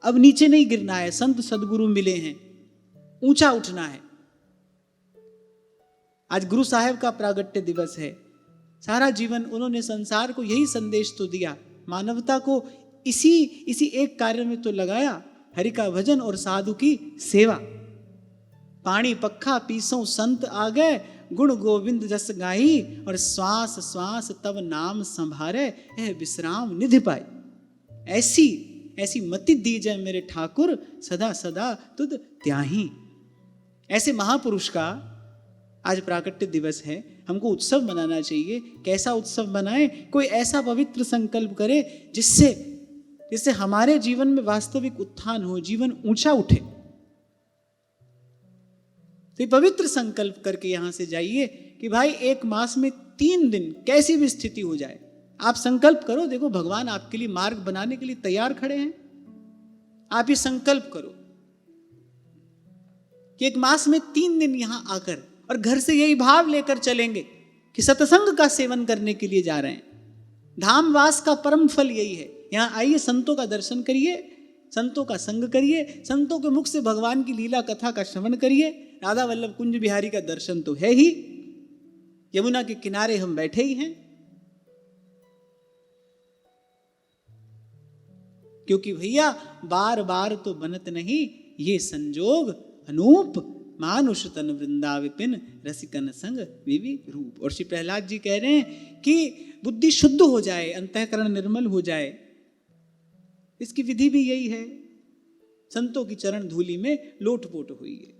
अब नीचे नहीं गिरना है। संत सदगुरु मिले हैं, ऊंचा उठना है। आज गुरु साहब का प्रागट्य दिवस है। सारा जीवन उन्होंने संसार को यही संदेश तो दिया, मानवता को इसी एक कार्य में तो लगाया, हरि का भजन और साधु की सेवा। पानी पक्खा पीसों संत आ गए, गुण गोविंद जस गाई, और श्वास श्वास तब नाम संभारे, ए विश्राम निधि पाई। ऐसी मति दीजै मेरे ठाकुर, सदा सदा तुद त्याही। ऐसे महापुरुष का आज प्राकट्य दिवस है, हमको उत्सव मनाना चाहिए। कैसा उत्सव मनाएं? कोई ऐसा पवित्र संकल्प करे जिससे हमारे जीवन में वास्तविक उत्थान हो, जीवन ऊंचा उठे। तो पवित्र संकल्प करके यहां से जाइए कि भाई एक मास में 3 दिन कैसी भी स्थिति हो जाए, आप संकल्प करो। देखो भगवान आपके लिए मार्ग बनाने के लिए तैयार खड़े हैं। आप ये संकल्प करो कि एक मास में 3 दिन यहां आकर, और घर से यही भाव लेकर चलेंगे कि सत्संग का सेवन करने के लिए जा रहे हैं। धामवास का परम फल यही है। यहां आइए, संतों का दर्शन करिए, संतों का संग करिए, संतों के मुख से भगवान की लीला कथा का श्रवण करिए। राधा वल्लभ कुंज बिहारी का दर्शन तो है ही, यमुना के किनारे हम बैठे ही हैं। क्योंकि भैया बार बार तो बनत नहीं, ये संजोग अनूप, मानुष तन वृंदा विपिन रसिकन संग विवि रूप। और श्री प्रहलाद जी कह रहे हैं कि बुद्धि शुद्ध हो जाए, अंतःकरण निर्मल हो जाए, इसकी विधि भी यही है। संतों की चरण धूलि में लोटपोट हुई है।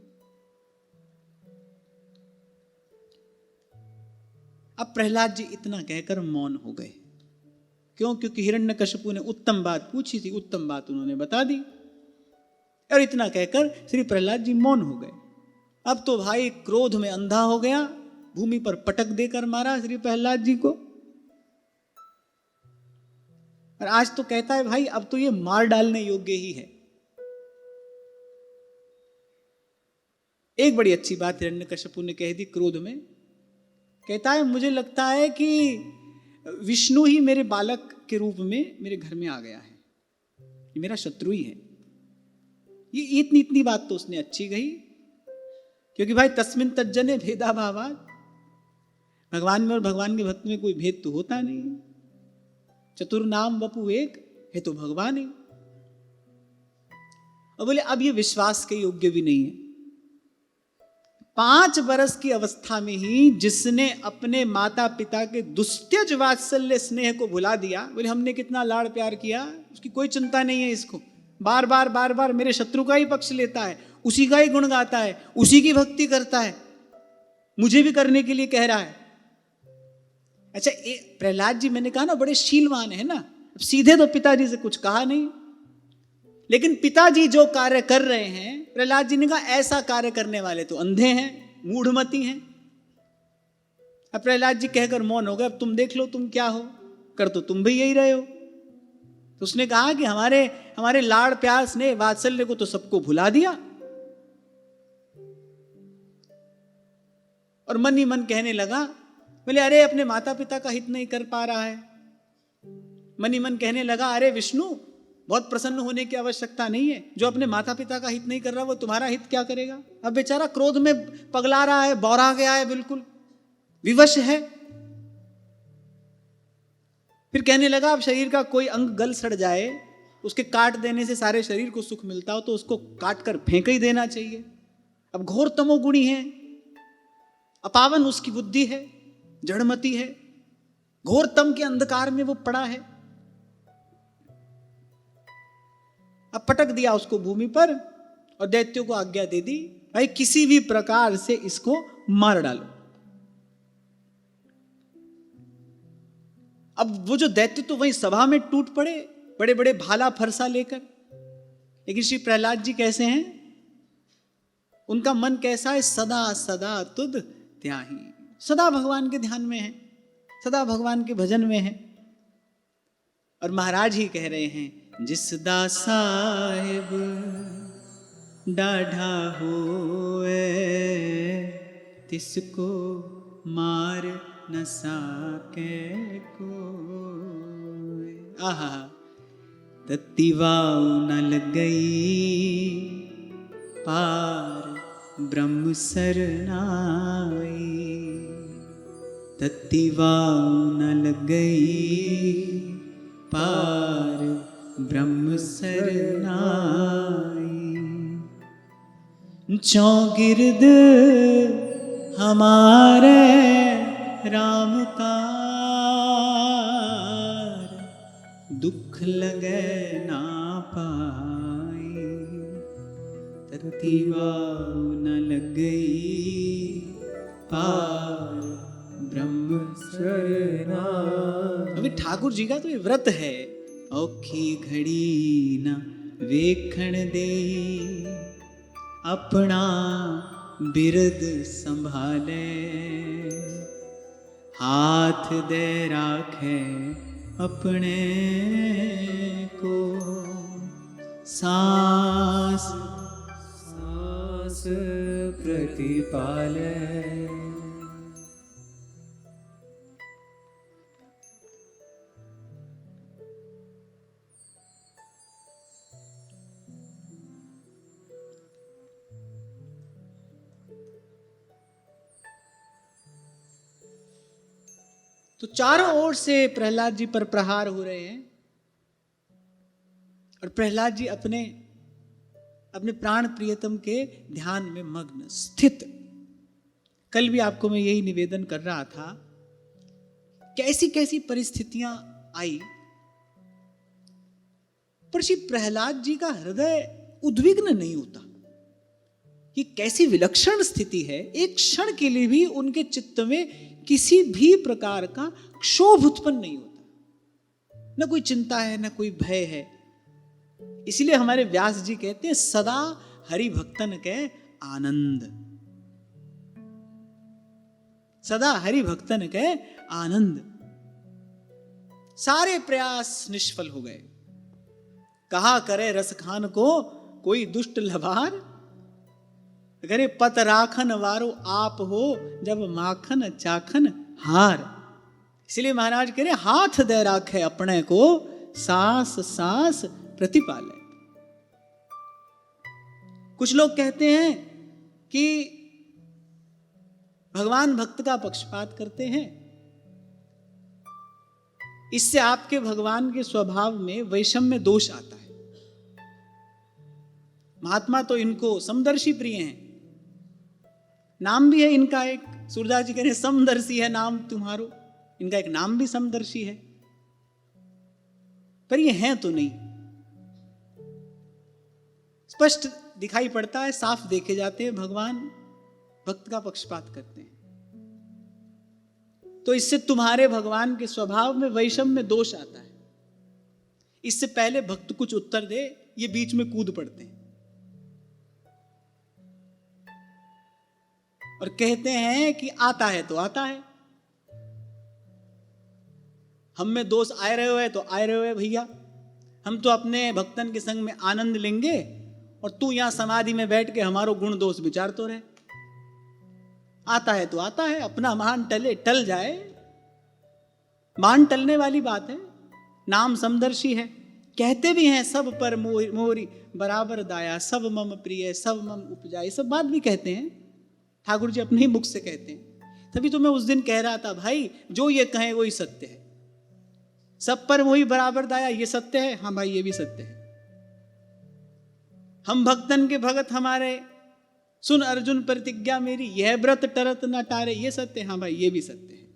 अब प्रहलाद जी इतना कहकर मौन हो गए। क्यों? क्योंकि हिरण्यकशिपु ने उत्तम बात पूछी थी, उत्तम बात उन्होंने बता दी, और इतना कहकर श्री प्रहलाद जी मौन हो गए। अब तो भाई क्रोध में अंधा हो गया, भूमि पर पटक देकर मारा श्री प्रहलाद जी को। और आज तो कहता है भाई अब तो ये मार डालने योग्य ही है। एक बड़ी अच्छी बात हिरण्यकशिपु ने कह दी क्रोध में। कहता है मुझे लगता है कि विष्णु ही मेरे बालक के रूप में मेरे घर में आ गया है, ये मेरा शत्रु ही है। ये इतनी बात तो उसने अच्छी कही, क्योंकि भाई तस्मिन तज्जने भेदा भावात, भगवान में और भगवान के भक्त में कोई भेद तो होता नहीं। चतुर नाम वपु एक है तो भगवान ही। और बोले अब ये विश्वास के योग्य भी नहीं है। 5 वर्ष की अवस्था में ही जिसने अपने माता पिता के दुस्त्यज वात्सल्य स्नेह को भुला दिया, बोले हमने कितना लाड़ प्यार किया, उसकी कोई चिंता नहीं है इसको, बार बार मेरे शत्रु का ही पक्ष लेता है, उसी का ही गुण गाता है, उसी की भक्ति करता है, मुझे भी करने के लिए कह रहा है। अच्छा, प्रहलाद जी मैंने कहा ना बड़े शीलवान है ना, सीधे तो पिताजी से कुछ कहा नहीं, लेकिन पिताजी जो कार्य कर रहे हैं, प्रहलाद जी ने कहा ऐसा कार्य करने वाले तो अंधे हैं, मूढ़मती हैं। अब प्रहलाद जी कहकर मौन हो गए, अब तुम देख लो तुम क्या हो, कर तो तुम भी यही रहे हो। तो उसने कहा कि हमारे लाड़ प्यार ने वात्सल्य को तो सबको भुला दिया, और मन ही मन कहने लगा, बोले अरे अपने माता पिता का हित नहीं कर पा रहा है। मन ही मन कहने लगा, अरे विष्णु बहुत प्रसन्न होने की आवश्यकता नहीं है, जो अपने माता पिता का हित नहीं कर रहा वो तुम्हारा हित क्या करेगा। अब बेचारा क्रोध में पगला रहा है, बौरा गया है, बिल्कुल विवश है। फिर कहने लगा, अब शरीर का कोई अंग गल सड़ जाए, उसके काट देने से सारे शरीर को सुख मिलता हो तो उसको काट कर फेंक ही देना चाहिए। अब घोर तमोगुणी है, अपावन उसकी बुद्धि है, जड़मती है, घोर तम के अंधकार में वो पड़ा है। अब पटक दिया उसको भूमि पर और दैत्यों को आज्ञा दे दी, भाई किसी भी प्रकार से इसको मार डालो। अब वो जो दैत्य तो वही सभा में टूट पड़े, बड़े बड़े भाला फरसा लेकर। लेकिन श्री प्रहलाद जी कैसे हैं, उनका मन कैसा है, सदा सदा तुद त्याही, सदा भगवान के ध्यान में है, सदा भगवान के भजन में है। और महाराज ही कह रहे हैं, जिस दा साहिब डाढ़ा होए, तिसको मार न साके कोई। आहा, तत्ती वाव न लग गई, पार ब्रह्म सरनाई, तत्ती वाव न लग गई, पार ब्रह्म सरनाई। चौगिर्द हमारे राम का, दुख लगे ना पाई, तत्ती वाव न लग गई, पार ब्रह्म सरनाई। अभी ठाकुर जी का तो ये व्रत है, औखी घड़ी न वेखण दे, अपना बिरद संभाले, हाथ दे राखे अपने को, सांस सांस प्रतिपाले। तो चारों ओर से प्रहलाद जी पर प्रहार हो रहे हैं, और प्रहलाद जी अपने प्राण प्रियतम के ध्यान में मग्न स्थित। कल भी आपको मैं यही निवेदन कर रहा था, कैसी कैसी परिस्थितियां आई, पर श्री प्रहलाद जी का हृदय उद्विग्न नहीं होता। ये कैसी विलक्षण स्थिति है, एक क्षण के लिए भी उनके चित्त में किसी भी प्रकार का क्षोभ उत्पन्न नहीं होता, न कोई चिंता है, न कोई भय है। इसलिए हमारे व्यास जी कहते हैं, सदा हरि भक्तन के आनंद, सदा हरि भक्तन के आनंद। सारे प्रयास निष्फल हो गए। कहा करे रस खान को कोई दुष्ट लभार, अरे पत राखन वारो आप हो, जब माखन चाखन हार। इसलिए महाराज कह रहे, हाथ दे राखे अपने को, सांस सांस प्रतिपाले। कुछ लोग कहते हैं कि भगवान भक्त का पक्षपात करते हैं, इससे आपके भगवान के स्वभाव में वैषम्य दोष आता है। महात्मा तो इनको समदर्शी प्रिय हैं, नाम भी है इनका एक, सूरदास जी कह रहे समदर्शी है नाम तुम्हारो, इनका एक नाम भी समदर्शी है, पर ये हैं तो नहीं। स्पष्ट दिखाई पड़ता है, साफ देखे जाते हैं, भगवान भक्त का पक्षपात करते हैं। तो इससे तुम्हारे भगवान के स्वभाव में वैषम्य दोष आता है। इससे पहले भक्त कुछ उत्तर दे, ये बीच में कूद पड़ते हैं और कहते हैं कि आता है तो आता है, हम में दोष आए रहे हुए तो आए रहे हुए भैया, हम तो अपने भक्तन के संग में आनंद लेंगे और तू यहां समाधि में बैठ के हमारो गुण दोष विचार तो रहे। आता है तो आता है, अपना मान टले टल जाए, मान टलने वाली बात है। नाम समदर्शी है, कहते भी हैं सब पर मोरी बराबर दाया, सब मम प्रिय सब मम उपजाए, सब बात भी कहते हैं, ठाकुर जी अपने ही मुख से कहते हैं। तभी तो मैं उस दिन कह रहा था भाई, जो ये कहें वही सत्य है, सब पर वही बराबर दाया, ये सत्य है। हाँ भाई ये भी सत्य है। हम भक्तन के भगत हमारे, सुन अर्जुन प्रतिज्ञा मेरी, यह व्रत टरत न टारे, ये सत्य। हाँ भाई ये भी सत्य है।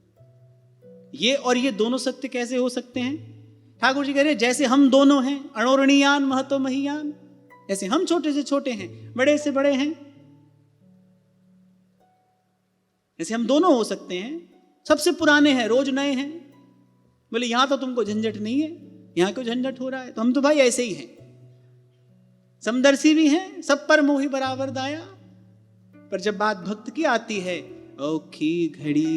ये और ये दोनों सत्य कैसे हो सकते हैं? ठाकुर जी कह रहे जैसे हम दोनों हैं, अणोरणीयान महतो महीयान, जैसे हम छोटे से छोटे हैं, बड़े से बड़े हैं, जैसे हम दोनों हो सकते हैं। सबसे पुराने हैं, रोज नए हैं। बोले यहां तो तुमको झंझट नहीं है, यहां क्यों झंझट हो रहा है? तो हम तो भाई ऐसे ही हैं, समदर्शी भी हैं, सब पर मोही बराबर दाया। पर जब बात भक्त की आती है, औखी घड़ी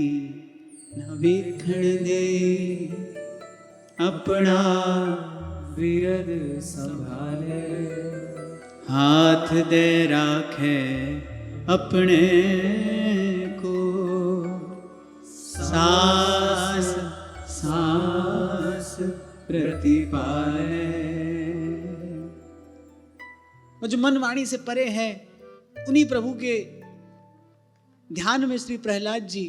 न वेखण दे, अपना विरद संभाले, हाथ दे राखे अपने को, सास सांस प्रतिपाले। और जो मन वाणी से परे है, उन्हीं प्रभु के ध्यान में श्री प्रहलाद जी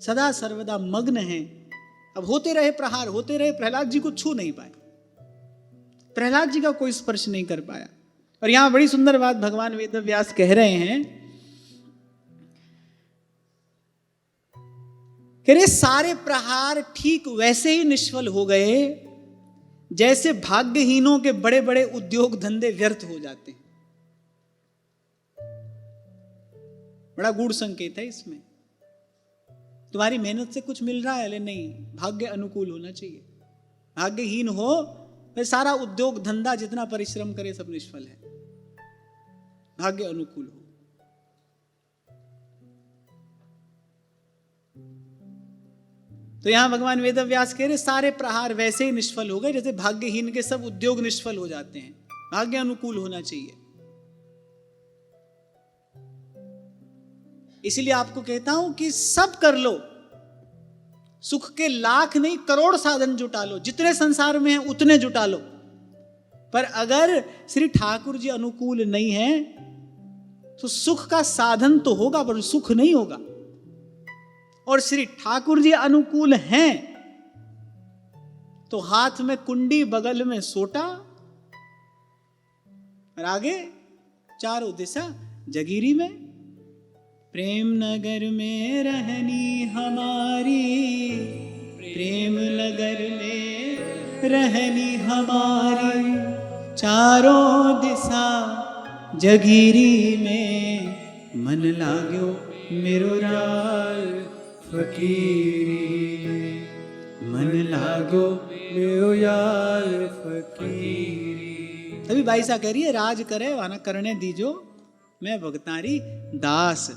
सदा सर्वदा मग्न हैं। अब होते रहे प्रहार, होते रहे, प्रहलाद जी को छू नहीं पाए, प्रहलाद जी का कोई स्पर्श नहीं कर पाया। और यहां बड़ी सुंदर बात भगवान वेदव्यास कह रहे हैं, कह रहे सारे प्रहार ठीक वैसे ही निष्फल हो गए जैसे भाग्यहीनों के बड़े बड़े उद्योग धंधे व्यर्थ हो जाते हैं। बड़ा गूढ़ संकेत है इसमें। तुम्हारी मेहनत से कुछ मिल रहा है, ले नहीं, भाग्य अनुकूल होना चाहिए। भाग्यहीन हो फिर सारा उद्योग धंधा जितना परिश्रम करे सब निष्फल है। भाग्य अनुकूल हो। तो यहां भगवान वेदव्यास कह रहे सारे प्रहार वैसे ही निष्फल हो गए जैसे भाग्यहीन के सब उद्योग निष्फल हो जाते हैं। भाग्य अनुकूल होना चाहिए। इसलिए आपको कहता हूं कि सब कर लो, सुख के लाख नहीं करोड़ साधन जुटा लो, जितने संसार में हैं उतने जुटा लो, पर अगर श्री ठाकुर जी अनुकूल नहीं है तो सुख का साधन तो होगा पर सुख नहीं होगा। और श्री ठाकुर जी अनुकूल हैं तो हाथ में कुंडी, बगल में सोटा, और आगे चारों दिशा जगीरी में। प्रेम नगर में रहनी हमारी, प्रेम नगर में रहनी हमारी, चारों दिशा जगीरी में, मन लाग्यो मेरो राल फकीरी, मन लागो मेरो यार फकीरी। तभी भाई सा कह रही है, राज करे वाना करने दीजो, मैं भगतारी दास।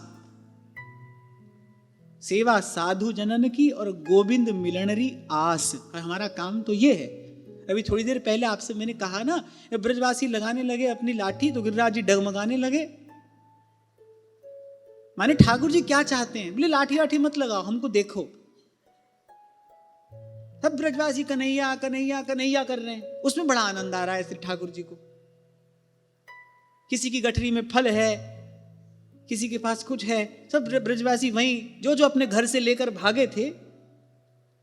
सेवा साधु जनन की और गोविंद मिलनरी आस। और हमारा काम तो ये है। अभी थोड़ी देर पहले आपसे मैंने कहा ना, ब्रजवासी लगाने लगे अपनी लाठी तो गिरिराज जी डगमगाने लगे। माने ठाकुर जी क्या चाहते हैं? बोले लाठी लाठी मत लगाओ, हमको देखो। तब ब्रजवासी कन्हैया कन्हैया कन्हैया कर रहे हैं, उसमें बड़ा आनंद आ रहा है श्री ठाकुर जी को। किसी की गठरी में फल है, किसी के पास कुछ है, सब ब्रजवासी वहीं जो जो अपने घर से लेकर भागे थे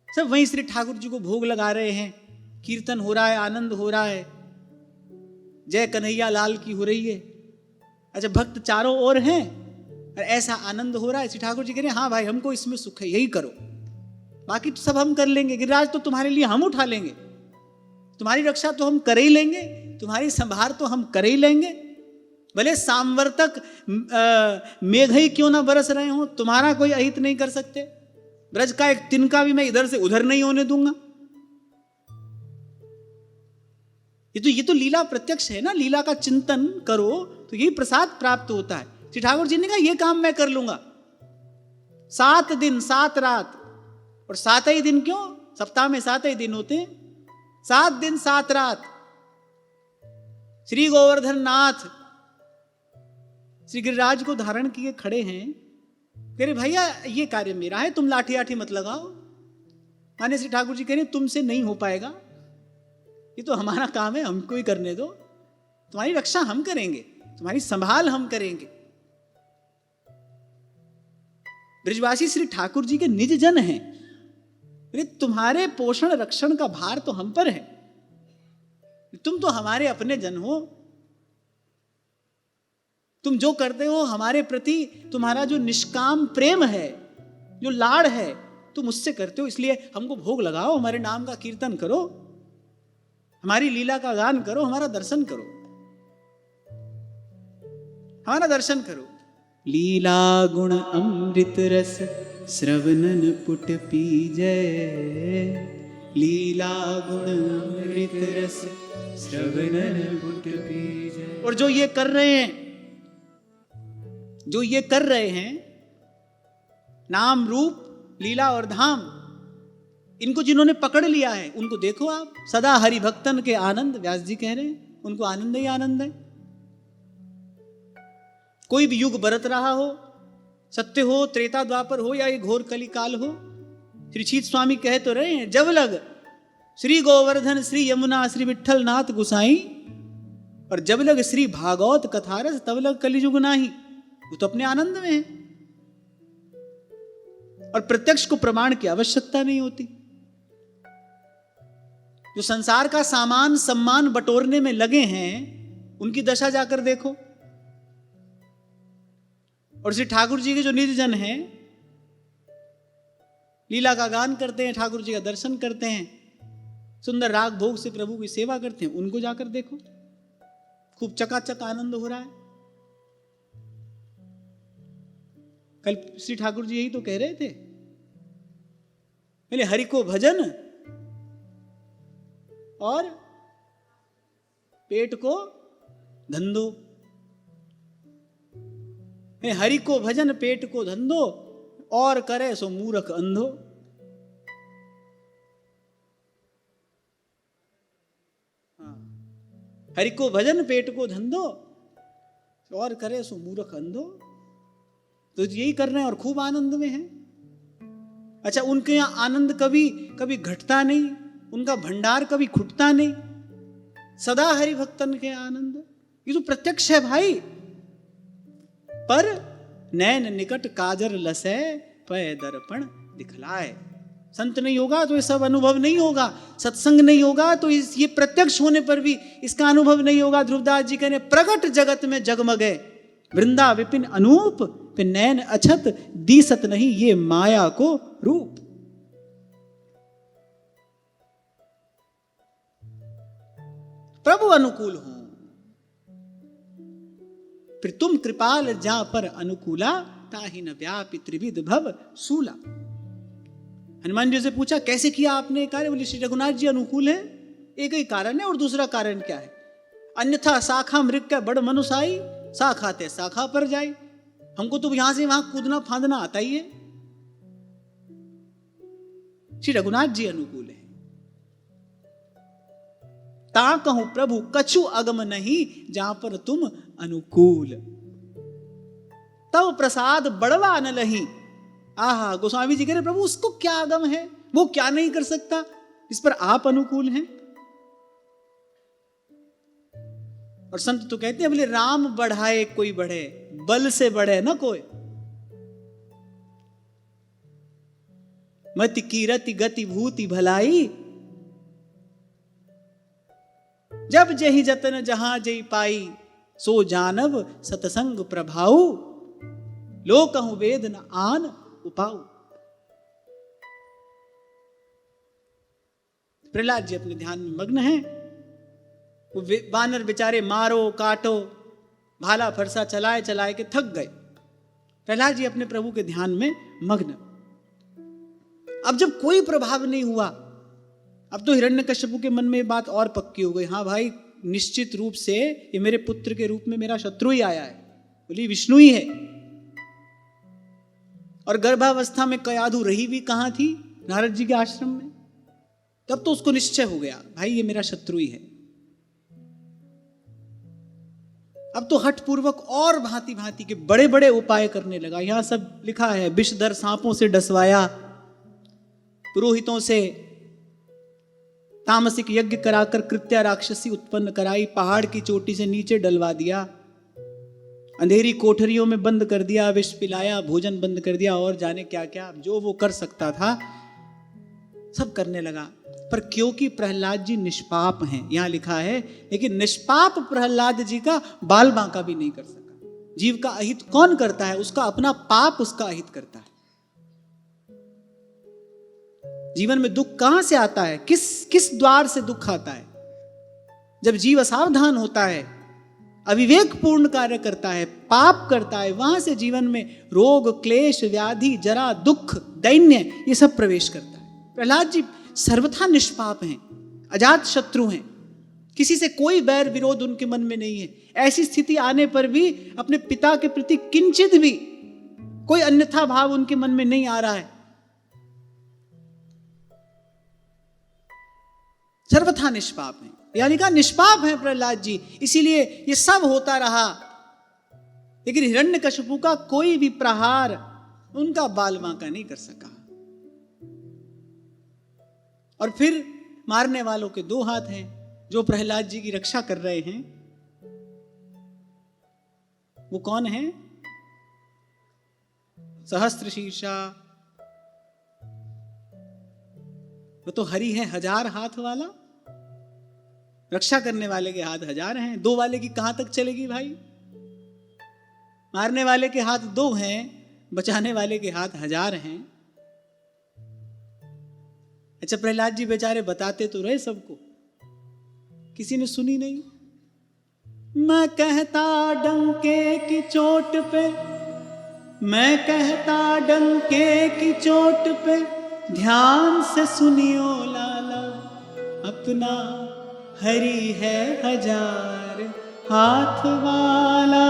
सब वहीं श्री ठाकुर जी को भोग लगा रहे हैं। कीर्तन हो रहा है, आनंद हो रहा है, जय कन्हैया लाल की हो रही है। अच्छा भक्त चारों ओर हैं, और ऐसा आनंद हो रहा है। श्री ठाकुर जी कह रहे हैं हाँ भाई हमको इसमें सुख है, यही करो, बाकी तो सब हम कर लेंगे, गिरिराज तो तुम्हारे लिए हम उठा लेंगे, तुम्हारी रक्षा तो हम कर ही लेंगे, तुम्हारी संभार तो हम कर ही लेंगे, भले सांवर्तक मेघ ही क्यों ना बरस रहे हो, तुम्हारा कोई अहित नहीं कर सकते। ब्रज का एक तिनका भी मैं इधर से उधर नहीं होने दूंगा। ये तो लीला प्रत्यक्ष है ना, लीला का चिंतन करो तो यही प्रसाद प्राप्त होता है। श्री ठाकुर जी ने कहा ये काम मैं कर लूंगा। 7 दिन 7 रात, और 7 ही दिन क्यों, सप्ताह में 7 ही दिन होते हैं, 7 दिन 7 रात श्री गोवर्धन नाथ श्री गिरिराज को धारण किए खड़े हैं। कह रहे भैया ये कार्य मेरा है, तुम लाठी आठी मत लगाओ। माने श्री ठाकुर जी कह रहे तुमसे नहीं हो पाएगा, ये तो हमारा काम है, हमको ही करने दो, तुम्हारी रक्षा हम करेंगे, तुम्हारी संभाल हम करेंगे। ब्रजवासी श्री ठाकुर जी के निज जन हैं, तुम्हारे पोषण रक्षण का भार तो हम पर है, तुम तो हमारे अपने जन हो, तुम जो करते हो हमारे प्रति तुम्हारा जो निष्काम प्रेम है, जो लाड़ है, तुम उससे करते हो, इसलिए हमको भोग लगाओ, हमारे नाम का कीर्तन करो, हमारी लीला का गान करो, हमारा दर्शन करो, हमारा दर्शन करो। लीला गुण अमृत रस श्रवणन पुट पीजय, लीला गुण अमृत रस श्रवणन पुट पीजय। और जो ये कर रहे हैं, जो ये कर रहे हैं, नाम रूप लीला और धाम, इनको जिन्होंने पकड़ लिया है उनको देखो आप, सदा हरि भक्तन के आनंद, व्यास जी कह रहे हैं उनको आनंद ही आनंद है। कोई भी युग बरत रहा हो, सत्य हो, त्रेता द्वापर हो या ये घोर कली काल हो, श्री शीत स्वामी कह तो रहे हैं जब लग श्री गोवर्धन श्री यमुना श्री विठल नाथ गुसाई, और जब लग श्री भागवत कथारस तब लग कलिजुग नाही। वो तो अपने आनंद में है और प्रत्यक्ष को प्रमाण की आवश्यकता नहीं होती। जो संसार का सामान सम्मान बटोरने में लगे हैं उनकी दशा जाकर देखो। और श्री ठाकुर जी के जो निज जन हैं, लीला का गान करते हैं, ठाकुर जी का दर्शन करते हैं, सुंदर राग भोग से प्रभु की सेवा करते हैं, उनको जाकर देखो, खूब चकाचक आनंद हो रहा है। कल श्री ठाकुर जी यही तो कह रहे थे, पहले हरि को भजन और पेट को धंधो, हरि को भजन पेट को धंधो और करे सो मूर्ख अंधो। हरि को भजन पेट को धंधो और करे सो मूर्ख अंधो। तो यही कर रहे हैं और खूब आनंद में हैं। अच्छा, उनके यहां आनंद कभी कभी घटता नहीं, उनका भंडार कभी खुटता नहीं, सदा हरि भक्तन के आनंद। ये तो प्रत्यक्ष है भाई। पर नैन निकट काजर लसै पय दर्पण दिखलाए। संत नहीं होगा तो ये सब अनुभव नहीं होगा, सत्संग नहीं होगा तो ये प्रत्यक्ष होने पर भी इसका अनुभव नहीं होगा। ध्रुवदास जी कहने प्रगट जगत में जगमगे वृंदा विपिन अनूप, पे नैन अछत दीसत नहीं ये माया को रूप। प्रभु अनुकूल हो, फिर तुम कृपाल जा पर अनुकूला, ताहि न व्यापी त्रिविध भव सूला। हनुमान जी से पूछा कैसे किया आपने कार्य? बोले श्री रघुनाथ जी अनुकूल है, एक ही कारण है। और दूसरा कारण क्या है? अन्यथा शाखा मृग का बड़ मनुसाई, शाखा ते शाखा पर जाए। हमको तो यहां से वहां कूदना फांदना आता ही है। श्री रघुनाथ जी अनुकूल है। ता कहूं प्रभु कछु अगम नहीं, जहां पर तुम अनुकूल। तब प्रसाद बड़वा न लही। आहा, गोस्वामी जी कह रहे प्रभु उसको क्या आगम है, वो क्या नहीं कर सकता, इस पर आप अनुकूल हैं। और संत तो कहते हैं बोले राम बढ़ाए कोई बढ़े, बल से बढ़े ना कोई। मति कीरति गति भूति भलाई, जब जही जतन जहां जई पाई, सो जानव सतसंग प्रभाऊ। लो कहूं वेद न आन उपाऊ। प्रहलाद जी अपने ध्यान में मग्न हैं। वो वानर बेचारे मारो काटो भाला फरसा चलाए चलाए के थक गए। प्रहलाद जी अपने प्रभु के ध्यान में मग्न। अब जब कोई प्रभाव नहीं हुआ, अब तो हिरण्यकश्यपु के मन में ये बात और पक्की हो गई, हाँ भाई निश्चित रूप से ये मेरे पुत्र के रूप में मेरा शत्रु ही आया है, बोली विष्णु ही है। और गर्भावस्था में कयाधु रही भी कहां थी? नारद जी के आश्रम में। तब तो उसको निश्चय हो गया भाई ये मेरा शत्रु ही है। अब तो हठपूर्वक और भांति भांति के बड़े बड़े उपाय करने लगा। यहां सब लिखा है, विषधर सांपों से डसवाया, पुरोहितों से तामसिक यज्ञ कराकर कृत्या राक्षसी उत्पन्न कराई, पहाड़ की चोटी से नीचे डलवा दिया, अंधेरी कोठरियों में बंद कर दिया, विष पिलाया, भोजन बंद कर दिया, और जाने क्या क्या जो वो कर सकता था सब करने लगा। पर क्योंकि प्रहलाद जी निष्पाप हैं, यहां लिखा है, लेकिन निष्पाप प्रहलाद जी का बाल बांका भी नहीं कर सका। जीव का अहित कौन करता है? उसका अपना पाप उसका अहित करता है। जीवन में दुख कहां से आता है? किस द्वार से दुख आता है? जब जीव असावधान होता है, अविवेक पूर्ण कार्य करता है, पाप करता है, वहां से जीवन में रोग क्लेश व्याधि जरा दुख दैन्य ये सब प्रवेश करता है। प्रहलाद जी सर्वथा निष्पाप हैं, अजात शत्रु हैं, किसी से कोई बैर विरोध उनके मन में नहीं है। ऐसी स्थिति आने पर भी अपने पिता के प्रति किंचित भी कोई अन्यथा भाव उनके मन में नहीं आ रहा है। सर्वथा निष्पाप हैं, यानी कहा निष्पाप हैं प्रहलाद जी, इसीलिए ये सब होता रहा। लेकिन हिरण्यकशिपु का कोई भी प्रहार उनका बाल बांका नहीं कर सका। और फिर मारने वालों के दो हाथ हैं, जो प्रहलाद जी की रक्षा कर रहे हैं वो कौन है? सहस्त्र शीर्षा, वो तो हरि है, 1000 हाथ वाला। रक्षा करने वाले के हाथ 1000 हैं, 2 वाले की कहां तक चलेगी भाई? मारने वाले के हाथ 2 हैं, बचाने वाले के हाथ 1000 हैं। अच्छा, प्रहलाद जी बेचारे बताते तो रहे सबको, किसी ने सुनी नहीं। मैं कहता डंके की चोट पे, मैं कहता डंके की चोट पे, ध्यान से सुनियो लाला, अपना हरि है 1000 हाथ वाला,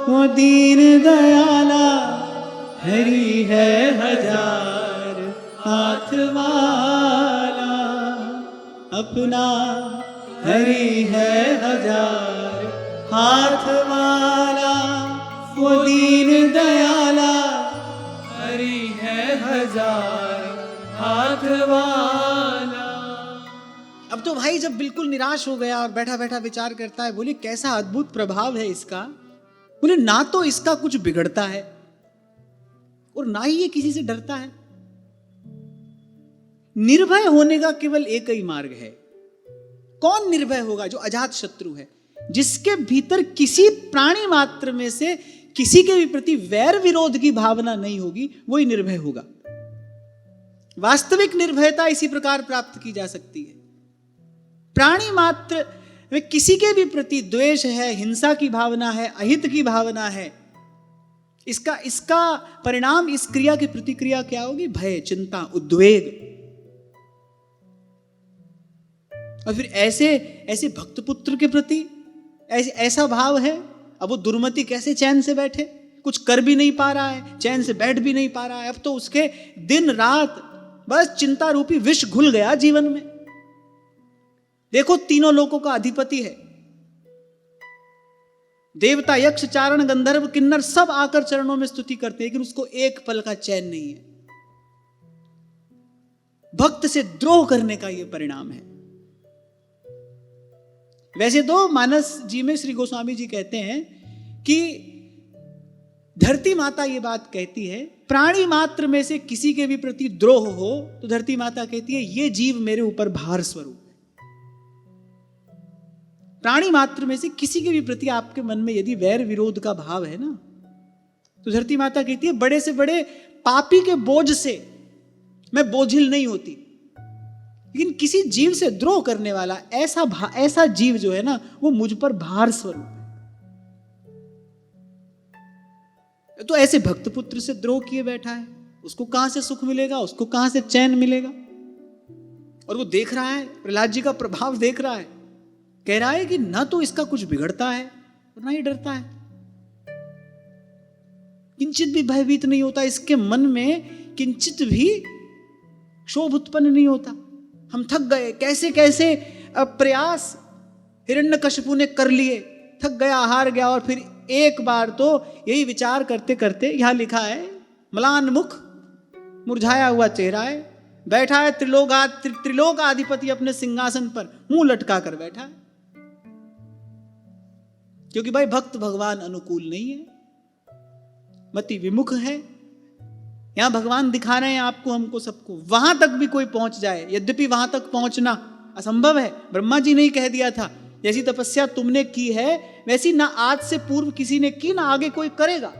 वो दीन दयाला, हरि है 1000 हाथ वाला, अपना हरि है 1000 हाथ वाला, वो दीन दयाला, हरि है 1000 हाथ वाला। अब तो भाई जब बिल्कुल निराश हो गया और बैठा बैठा विचार करता है, बोले कैसा अद्भुत प्रभाव है इसका। बोले ना तो इसका कुछ बिगड़ता है और ना ही ये किसी से डरता है। निर्भय होने का केवल एक ही मार्ग है। कौन निर्भय होगा? जो अजात शत्रु है, जिसके भीतर किसी प्राणी मात्र में से किसी के भी प्रति वैर विरोध की भावना नहीं होगी, वही निर्भय होगा। वास्तविक निर्भयता इसी प्रकार प्राप्त की जा सकती है। प्राणी मात्र में किसी के भी प्रति द्वेष है, हिंसा की भावना है, अहित की भावना है, इसका परिणाम, इस क्रिया की प्रतिक्रिया क्या होगी? भय, चिंता, उद्वेग। और फिर ऐसे भक्त पुत्र के प्रति ऐसा भाव है। अब वो दुर्मति कैसे चैन से बैठे? कुछ कर भी नहीं पा रहा है, चैन से बैठ भी नहीं पा रहा है। अब तो उसके दिन रात बस चिंता रूपी विष घुल गया जीवन में। देखो, तीनों लोकों का अधिपति है, देवता यक्ष चारण गंधर्व किन्नर सब आकर चरणों में स्तुति करते हैं, लेकिन उसको एक पल का चैन नहीं है। भक्त से द्रोह करने का यह परिणाम है। वैसे तो मानस जी में श्री गोस्वामी जी कहते हैं कि धरती माता ये बात कहती है, प्राणी मात्र में से किसी के भी प्रति द्रोह हो तो धरती माता कहती है ये जीव मेरे ऊपर भार स्वरूप है। प्राणी मात्र में से किसी के भी प्रति आपके मन में यदि वैर विरोध का भाव है ना, तो धरती माता कहती है बड़े से बड़े पापी के बोझ से मैं बोझिल नहीं होती, लेकिन किसी जीव से द्रोह करने वाला ऐसा जीव जो है ना, वो मुझ पर भार स्वरूप है। तो ऐसे भक्त पुत्र से द्रोह किए बैठा है, उसको कहां से सुख मिलेगा, उसको कहां से चैन मिलेगा। और वो देख रहा है, प्रहलाद जी का प्रभाव देख रहा है, कह रहा है कि ना तो इसका कुछ बिगड़ता है और ना ही डरता है, किंचित भी भयभीत नहीं होता, इसके मन में किंचित भी क्षोभ उत्पन्न नहीं होता। हम थक गए, कैसे कैसे प्रयास हिरण्यकशिपु ने कर लिए, थक गया, हार गया, और फिर एक बार तो यही विचार करते करते, यहां लिखा है म्लान मुख मुरझाया हुआ चेहरा है, बैठा है त्रिलोकाधिपति अपने सिंहासन पर मुंह लटका कर बैठा है, क्योंकि भाई भक्त भगवान अनुकूल नहीं है, मति विमुख है। यहां भगवान दिखा रहे हैं आपको, हमको, सबको, वहां तक भी कोई पहुंच जाए, यद्यपि वहां तक पहुंचना असंभव है। ब्रह्मा जी ने ही कह दिया था, जैसी तपस्या तुमने की है वैसी ना आज से पूर्व किसी ने की, ना आगे कोई करेगा।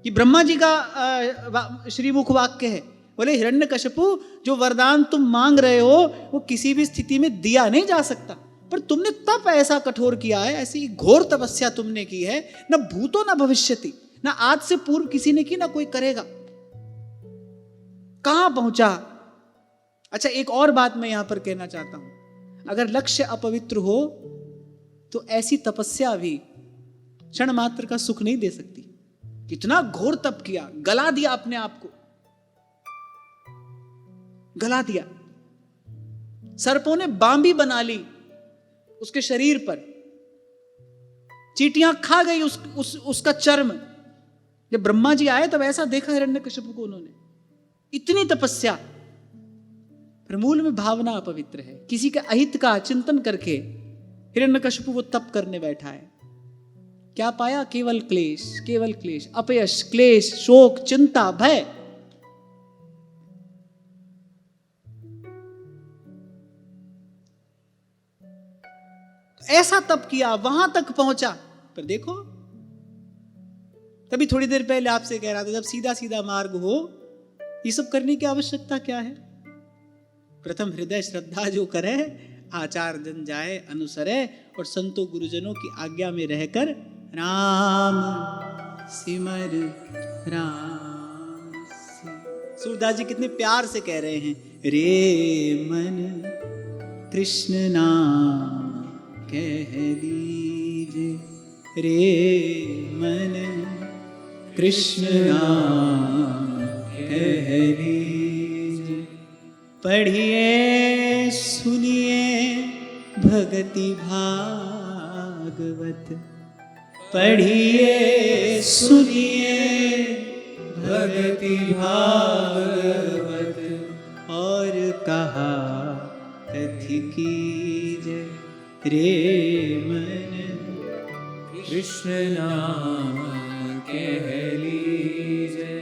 कि ब्रह्मा जी का श्रीमुख वाक्य है, बोले हिरण्यकशिपु जो वरदान तुम मांग रहे हो वो किसी भी स्थिति में दिया नहीं जा सकता, पर तुमने तप ऐसा कठोर किया है, ऐसी घोर तपस्या तुमने की है, न भूतो न भविष्यति, ना आज से पूर्व किसी ने की, ना कोई करेगा। कहां पहुंचा। अच्छा, एक और बात मैं यहां पर कहना चाहता हूं, अगर लक्ष्य अपवित्र हो तो ऐसी तपस्या भी क्षण मात्र का सुख नहीं दे सकती। कितना घोर तप किया, गला दिया अपने आप को, गला दिया, सर्पों ने बांबी बना ली उसके शरीर पर, चींटियां खा गई उसका चर्म। जब ब्रह्मा जी आए तब ऐसा देखा हिरण्यकशिपु को उन्होंने, इतनी तपस्या, पर मूल में भावना अपवित्र है। किसी के अहित का चिंतन करके हिरण्यकशिपु वो तप करने बैठा है, क्या पाया, केवल क्लेश, केवल क्लेश, अपयश, क्लेश, शोक, चिंता, भय। ऐसा तप किया, वहां तक पहुंचा, पर देखो, तभी थोड़ी देर पहले आपसे कह रहा था, जब सीधा सीधा मार्ग हो, ये सब करने की आवश्यकता क्या है। प्रथम हृदय श्रद्धा जो करे, आचार जन जाए अनुसरे, और संतों गुरुजनों की आज्ञा में रहकर राम सिमर राम। सूरदास जी कितने प्यार से कह रहे हैं, रे मन कृष्ण नाम कह लीजे, रे मन कृष्ण नाम कह लीजे, पढ़िए सुनिए भगति भागवत, पढ़िए सुनिए भगति भागवत, और कहा कथि कीजे, रे मन कृष्ण नाम कह लीजे,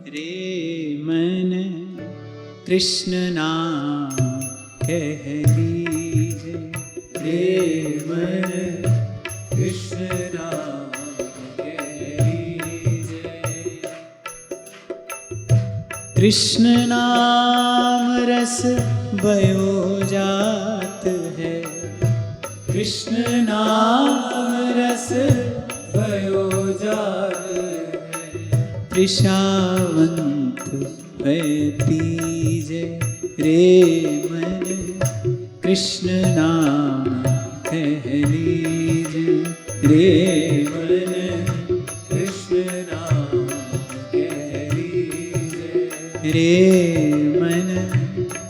रे मन कृष्ण नाम कह लीजे, रे मन कृष्ण नाम कह लीजे। कृष्ण नाम रस बयो जात है, कृष्ण नाम रस भयो जात है, त्रिषावंत भय पीजे, रे मन कृष्ण नाम कह लीजे, रे मन कृष्ण नाम कह लीजे, रे मन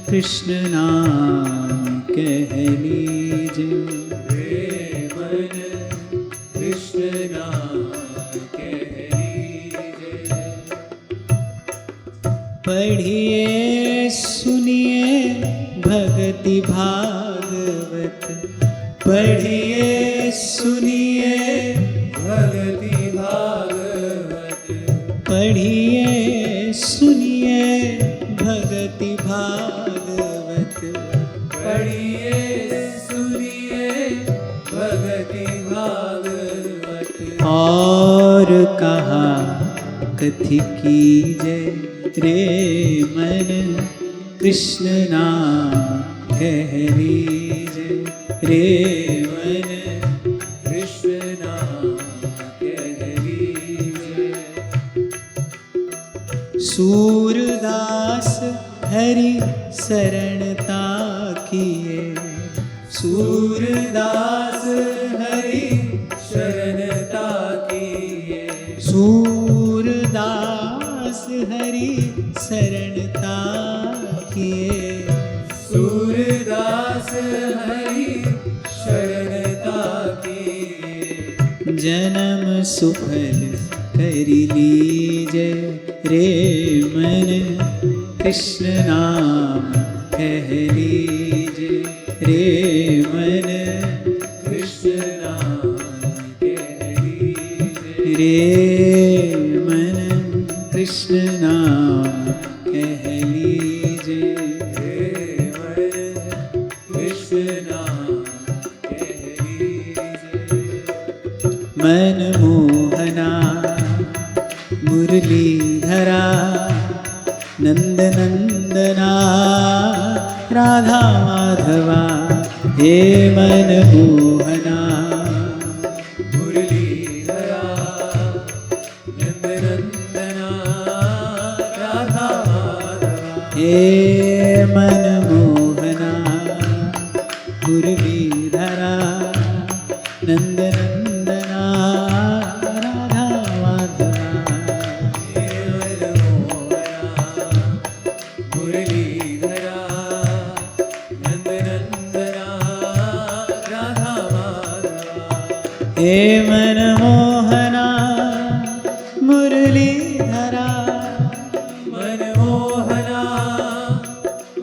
कृष्ण नाम कह लीजे, रे मन कृष्ण नाम कह लीजे। पढ़िए सुनिए भगति भागवत, पढ़िए सुनिए भगति भागवत, पढ़िए सुनिए भगति भागवत, पढ़िए सुनिए भगति भागवत, और कहा कथि कीजै रे मन कृष्ण नाम कह लीजै रे मन कृष्ण नाम कह लीजै। सूरदास हरि शरणता किए, सूरदास हरि शरणता किए, सूरदास हरि शरणता किए, सूरदास हरि शरणता किए। जन्म सुफल कर लीजै रे मन कृष्ण नाम कह लीजै रे मन कृष्ण नाम कह लीजै। रे मन कृष्ण नाम कह लीजै रे मन कृष्ण नाम कह लीजै। मन मोहना मुरलीधरा नंद नंदना राधा माधवा हे मन मोहना मुरलीधरा नंद नंदना राधा माधवा। हे मन मोहना मुरलीधरा नंद नंदना राधा माधवा। हे मन मोहना मुरलीधरा नंद नंदना राधा माधवा। हे मन मोहना मुरलीधरा मनमोहना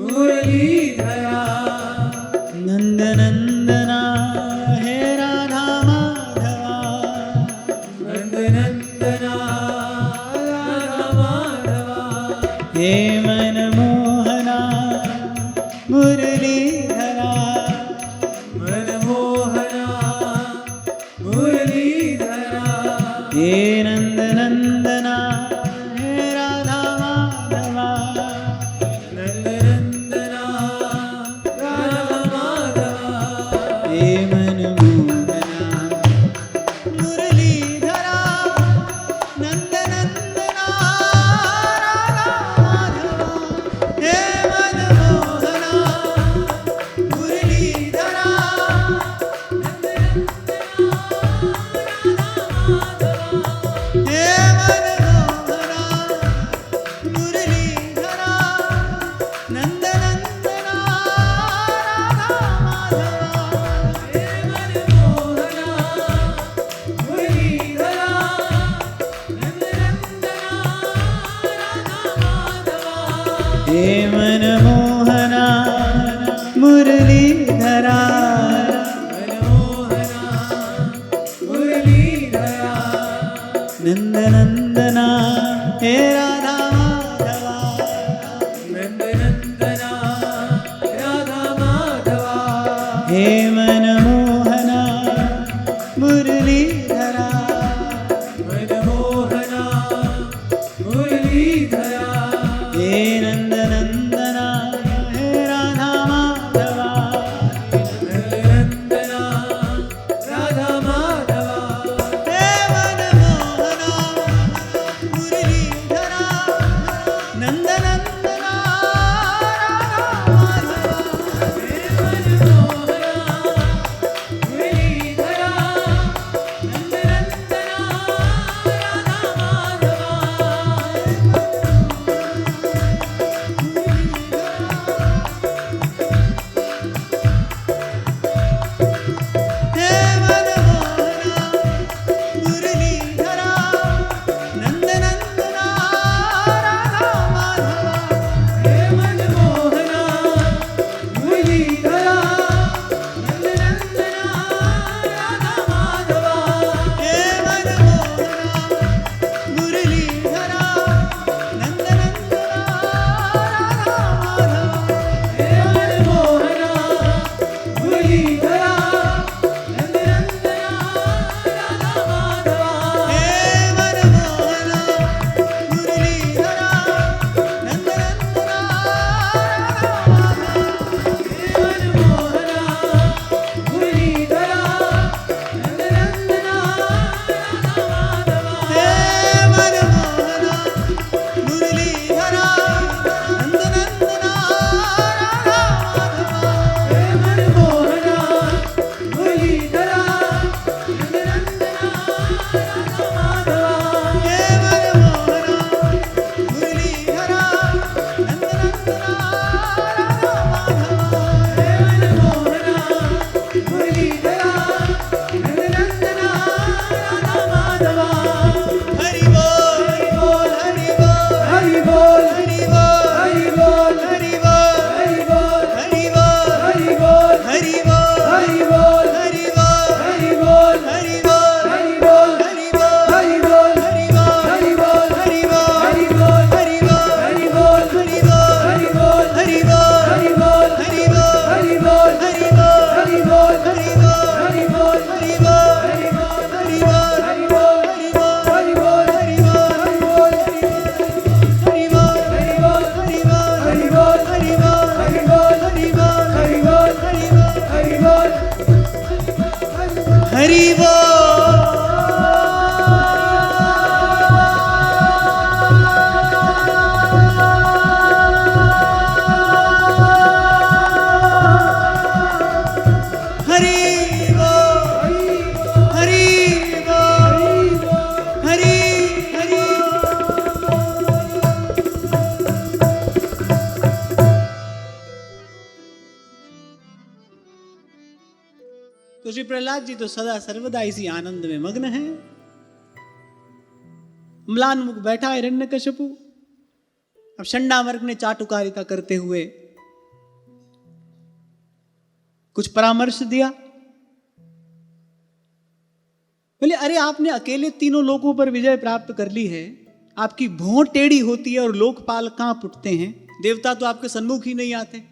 मुरलीधरा नंद नंदना हे राधा माधवा। नंद नंदना राधा माधवा। हे मन मोहना मुरलीधरा मनमोहना मुरलीधरा हे नंद नंदना हे राधा माधवा। नंद नंदना राधा माधवा। हे मन मोहना मुरलीधरा नंद नंदना राधा माधवा। हे मन मोहना मुरलीधरा नंद हे मन मोहना मुरलीधरा नंद नंदना राधा माधवा। हे मनमोहना मुरलीधरा हे मन मोहना मुरलीधरा मनमोहना मुरलीधरा नंद नंदना हे राधा माधवा। नंद नंदना राधा माधवा। हे मन मोहना मुरलीधरा मनमोहना मुरलीधरा हे नंद नंदना हे राधा माधवा। नंद नंदना राधा माधवा। हे मन मोहना मुरलीधरा नंद नंदना राधा माधवा। हे मनमोहना मुरलीधरा नंद नंदना राधा माधवा। श्री प्रहलाद जी तो सदा सर्वदा इसी आनंद में मग्न है। म्लान मुख बैठा हिरण्यकशिपु। अब शंडामर्क ने चाटुकारिता करते हुए कुछ परामर्श दिया। बोले अरे आपने अकेले तीनों लोकों पर विजय प्राप्त कर ली है, आपकी भौं टेढ़ी होती है और लोकपाल कांप उठते हैं, देवता तो आपके सन्मुख ही नहीं आते।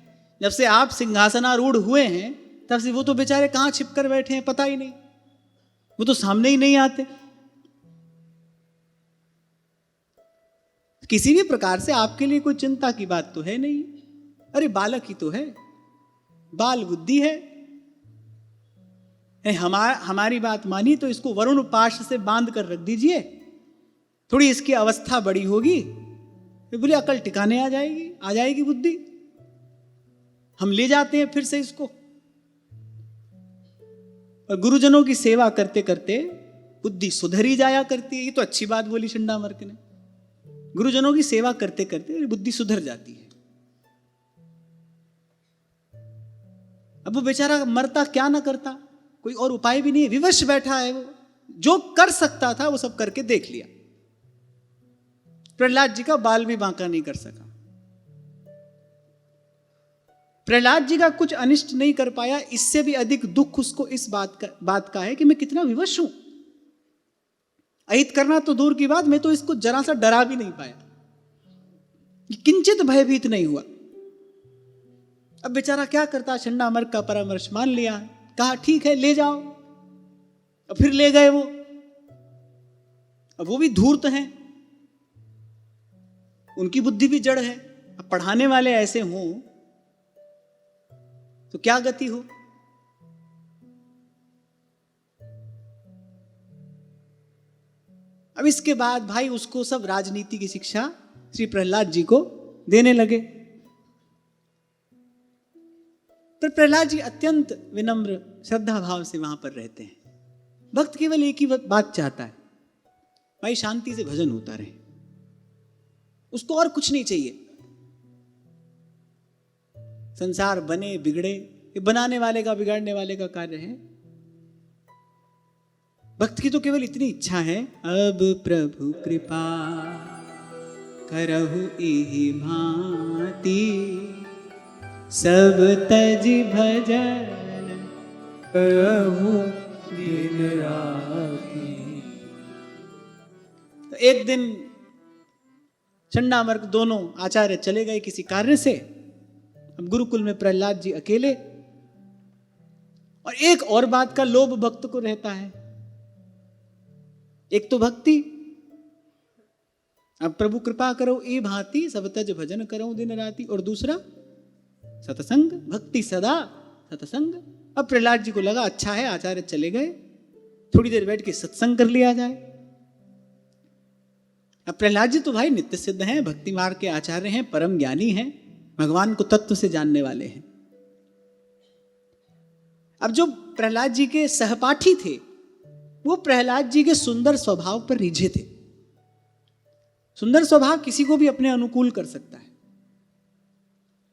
जब से आप सिंहासनारूढ़ हुए हैं तब से वो तो बेचारे कहां छिप कर बैठे हैं पता ही नहीं, वो तो सामने ही नहीं आते। किसी भी प्रकार से आपके लिए कोई चिंता की बात तो है नहीं। अरे बालक ही तो है, बाल बुद्धि है। हमारी बात मानी तो इसको वरुण पाश से बांध कर रख दीजिए, थोड़ी इसकी अवस्था बड़ी होगी, बोले अकल टिकाने आ जाएगी बुद्धि। हम ले जाते हैं फिर से इसको। और गुरुजनों की सेवा करते करते बुद्धि सुधरी जाया करती है। ये तो अच्छी बात बोली शंडामर्क ने, गुरुजनों की सेवा करते करते बुद्धि सुधर जाती है। अब वो बेचारा मरता क्या ना करता, कोई और उपाय भी नहीं है, विवश बैठा है। वो जो कर सकता था वो सब करके देख लिया। प्रहलाद जी का बाल भी बांका नहीं कर सका। प्रहलाद जी का कुछ अनिष्ट नहीं कर पाया। इससे भी अधिक दुख उसको इस बात का है कि मैं कितना विवश हूं। अहित करना तो दूर की बात, मैं तो इसको जरा सा डरा भी नहीं पाया, किंचित भयभीत नहीं हुआ। अब बेचारा क्या करता, शंडामर्क का परामर्श मान लिया, कहा ठीक है ले जाओ। अब फिर ले गए वो। अब वो भी धूर्त हैं, उनकी बुद्धि भी जड़ है। अब पढ़ाने वाले ऐसे हों तो क्या गति हो। अब इसके बाद भाई उसको सब राजनीति की शिक्षा श्री प्रहलाद जी को देने लगे। पर प्रहलाद जी अत्यंत विनम्र श्रद्धा भाव से वहां पर रहते हैं। भक्त केवल एक ही बात चाहता है, भाई शांति से भजन होता रहे, उसको और कुछ नहीं चाहिए। संसार बने बिगड़े, ये बनाने वाले का बिगाड़ने वाले का कार्य है। भक्त की तो केवल इतनी इच्छा है, अब प्रभु कृपा करहु एहि भांति, सब तज भजन करहु दिन राति। तो एक दिन चंडामर्क दोनों आचार्य चले गए किसी कार्य से। अब गुरुकुल में प्रहलाद जी अकेले। और एक और बात का लोभ भक्त को रहता है, एक तो भक्ति, अब प्रभु कृपा करो ए भांति, सब तज भजन करो दिन राति, और दूसरा सत्संग, भक्ति सदा सत्संग। अब प्रहलाद जी को लगा अच्छा है आचार्य चले गए, थोड़ी देर बैठ के सत्संग कर लिया जाए। अब प्रहलाद जी तो भाई नित्य सिद्ध हैं, भक्ति मार्ग के आचार्य हैं, परम ज्ञानी हैं, भगवान को तत्व से जानने वाले हैं। अब जो प्रहलाद जी के सहपाठी थे वो प्रहलाद जी के सुंदर स्वभाव पर रिझे थे। सुंदर स्वभाव किसी को भी अपने अनुकूल कर सकता है,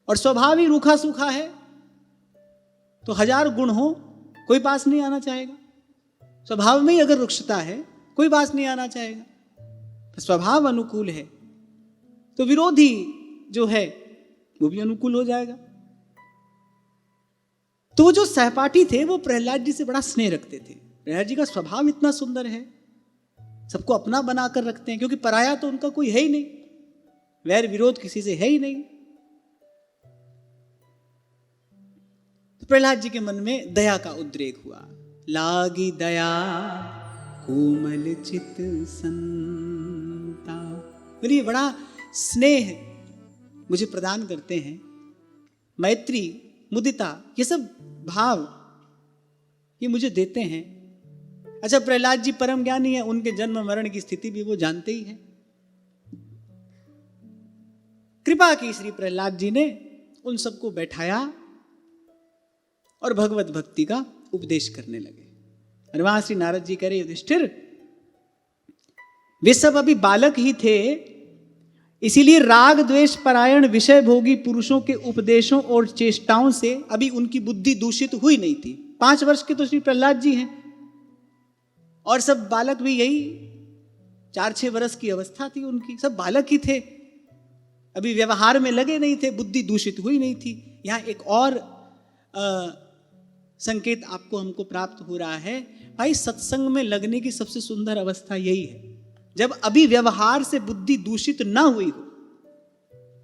और स्वभाव ही रूखा सूखा है तो हजार गुण हो कोई पास नहीं आना चाहेगा। स्वभाव में ही अगर रुक्षता है कोई पास नहीं आना चाहेगा। तो स्वभाव अनुकूल है तो विरोधी जो है वो भी अनुकूल हो जाएगा। तो जो सहपाठी थे वो प्रहलाद जी से बड़ा स्नेह रखते थे। प्रहलाद जी का स्वभाव इतना सुंदर है, सबको अपना बनाकर रखते हैं, क्योंकि पराया तो उनका कोई है ही नहीं, वैर विरोध किसी से है ही नहीं। तो प्रहलाद जी के मन में दया का उद्रेक हुआ। लागी दया कोमल चित संता, बोलिए बड़ा स्नेह मुझे प्रदान करते हैं, मैत्री मुदिता ये सब भाव ये मुझे देते हैं। अच्छा प्रहलाद जी परम ज्ञानी है, उनके जन्म मरण की स्थिति भी वो जानते ही हैं। कृपा की श्री प्रहलाद जी ने उन सबको बैठाया और भगवत भक्ति का उपदेश करने लगे। और वहां श्री नारद जी कह रहे युधिष्ठिर, वे सब अभी बालक ही थे, इसीलिए राग द्वेष परायण विषय भोगी पुरुषों के उपदेशों और चेष्टाओं से अभी उनकी बुद्धि दूषित हुई नहीं थी, 5 वर्ष के तो श्री प्रहलाद जी हैं, और सब बालक भी यही 4-6 वर्ष की अवस्था थी उनकी, सब बालक ही थे, अभी व्यवहार में लगे नहीं थे, बुद्धि दूषित हुई नहीं थी। यहाँ एक और संकेत आपको हमको प्राप्त हो रहा है, भाई सत्संग में लगने की सबसे सुंदर अवस्था यही है, जब अभी व्यवहार से बुद्धि दूषित ना हुई हो।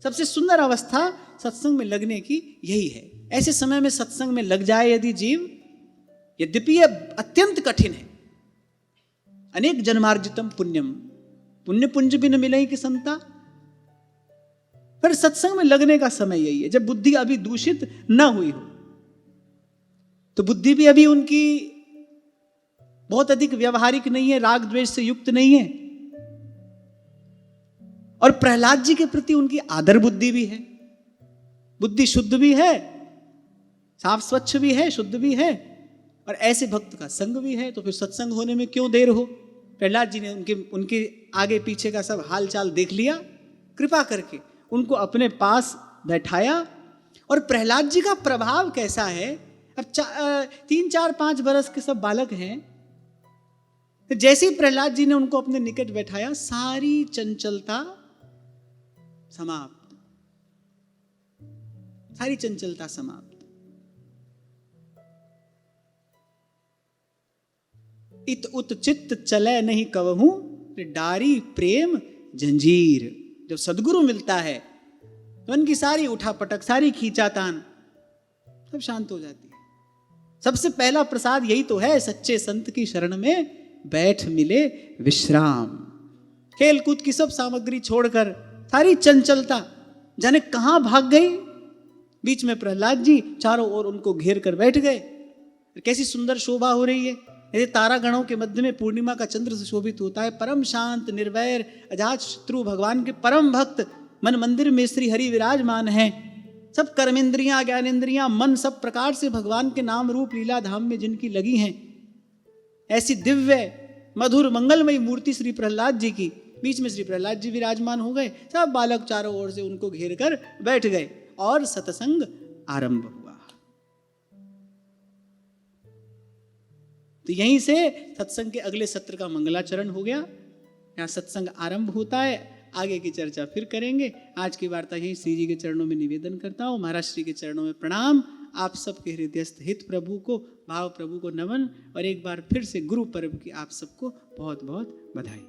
सबसे सुंदर अवस्था सत्संग में लगने की यही है। ऐसे समय में सत्संग में लग जाए यदि जीव, यद्यपि यह अत्यंत कठिन है, अनेक जन्मार्जितम पुण्यम, पुण्य पुंज भी न मिले कि संता, पर सत्संग में लगने का समय यही है जब बुद्धि अभी दूषित ना हुई हो। तो बुद्धि भी अभी उनकी बहुत अधिक व्यवहारिक नहीं है, राग द्वेष से युक्त नहीं है, और प्रहलाद जी के प्रति उनकी आदर बुद्धि भी है, बुद्धि शुद्ध भी है, साफ स्वच्छ भी है, शुद्ध भी है, और ऐसे भक्त का संग भी है। तो फिर सत्संग होने में क्यों देर हो। प्रहलाद जी ने उनके आगे पीछे का सब हाल चाल देख लिया, कृपा करके उनको अपने पास बैठाया। और प्रहलाद जी का प्रभाव कैसा है, अब 3-4-5 बरस के सब बालक हैं, तो जैसे ही प्रहलाद जी ने उनको अपने निकट बैठाया, सारी चंचलता समाप्त, सारी चंचलता समाप्त। इत उत चित्त चले नहीं कवहू, डारी प्रेम जंजीर। जब सदगुरु मिलता है तो उनकी सारी उठापटक, सारी खींचातान सब शांत हो जाती है। सबसे पहला प्रसाद यही तो है, सच्चे संत की शरण में बैठ मिले विश्राम। खेल कूद की सब सामग्री छोड़कर सारी चंचलता जाने कहां भाग गई। बीच में प्रहलाद जी, चारों ओर उनको घेर कर बैठ गए। कैसी सुंदर शोभा हो रही है, जैसे तारागणों के मध्य में पूर्णिमा का चंद्र सुशोभित होता है। परम शांत, निर्वैर, अजात शत्रु, भगवान के परम भक्त, मन मंदिर में श्री हरि विराजमान है। सब कर्मेंद्रियां, ज्ञानेंद्रियां, मन सब प्रकार से भगवान के नाम रूप लीला धाम में जिनकी लगी हैं, ऐसी दिव्य मधुर मंगलमयी मूर्ति श्री प्रहलाद जी की, बीच में श्री प्रहलाद जी विराजमान हो गए। सब बालक चारों ओर से उनको घेर कर बैठ गए और सत्संग आरंभ हुआ। तो यहीं से सत्संग के अगले सत्र का मंगलाचरण हो गया। यहाँ सत्संग आरंभ होता है, आगे की चर्चा फिर करेंगे। आज की वार्ता यहीं श्री जी के चरणों में निवेदन करता हूँ। महाराज श्री के चरणों में प्रणाम। आप सबके हृदयस्थ हित प्रभु को, भाव प्रभु को नमन, और एक बार फिर से गुरु पर्व की आप सबको बहुत बहुत बधाई।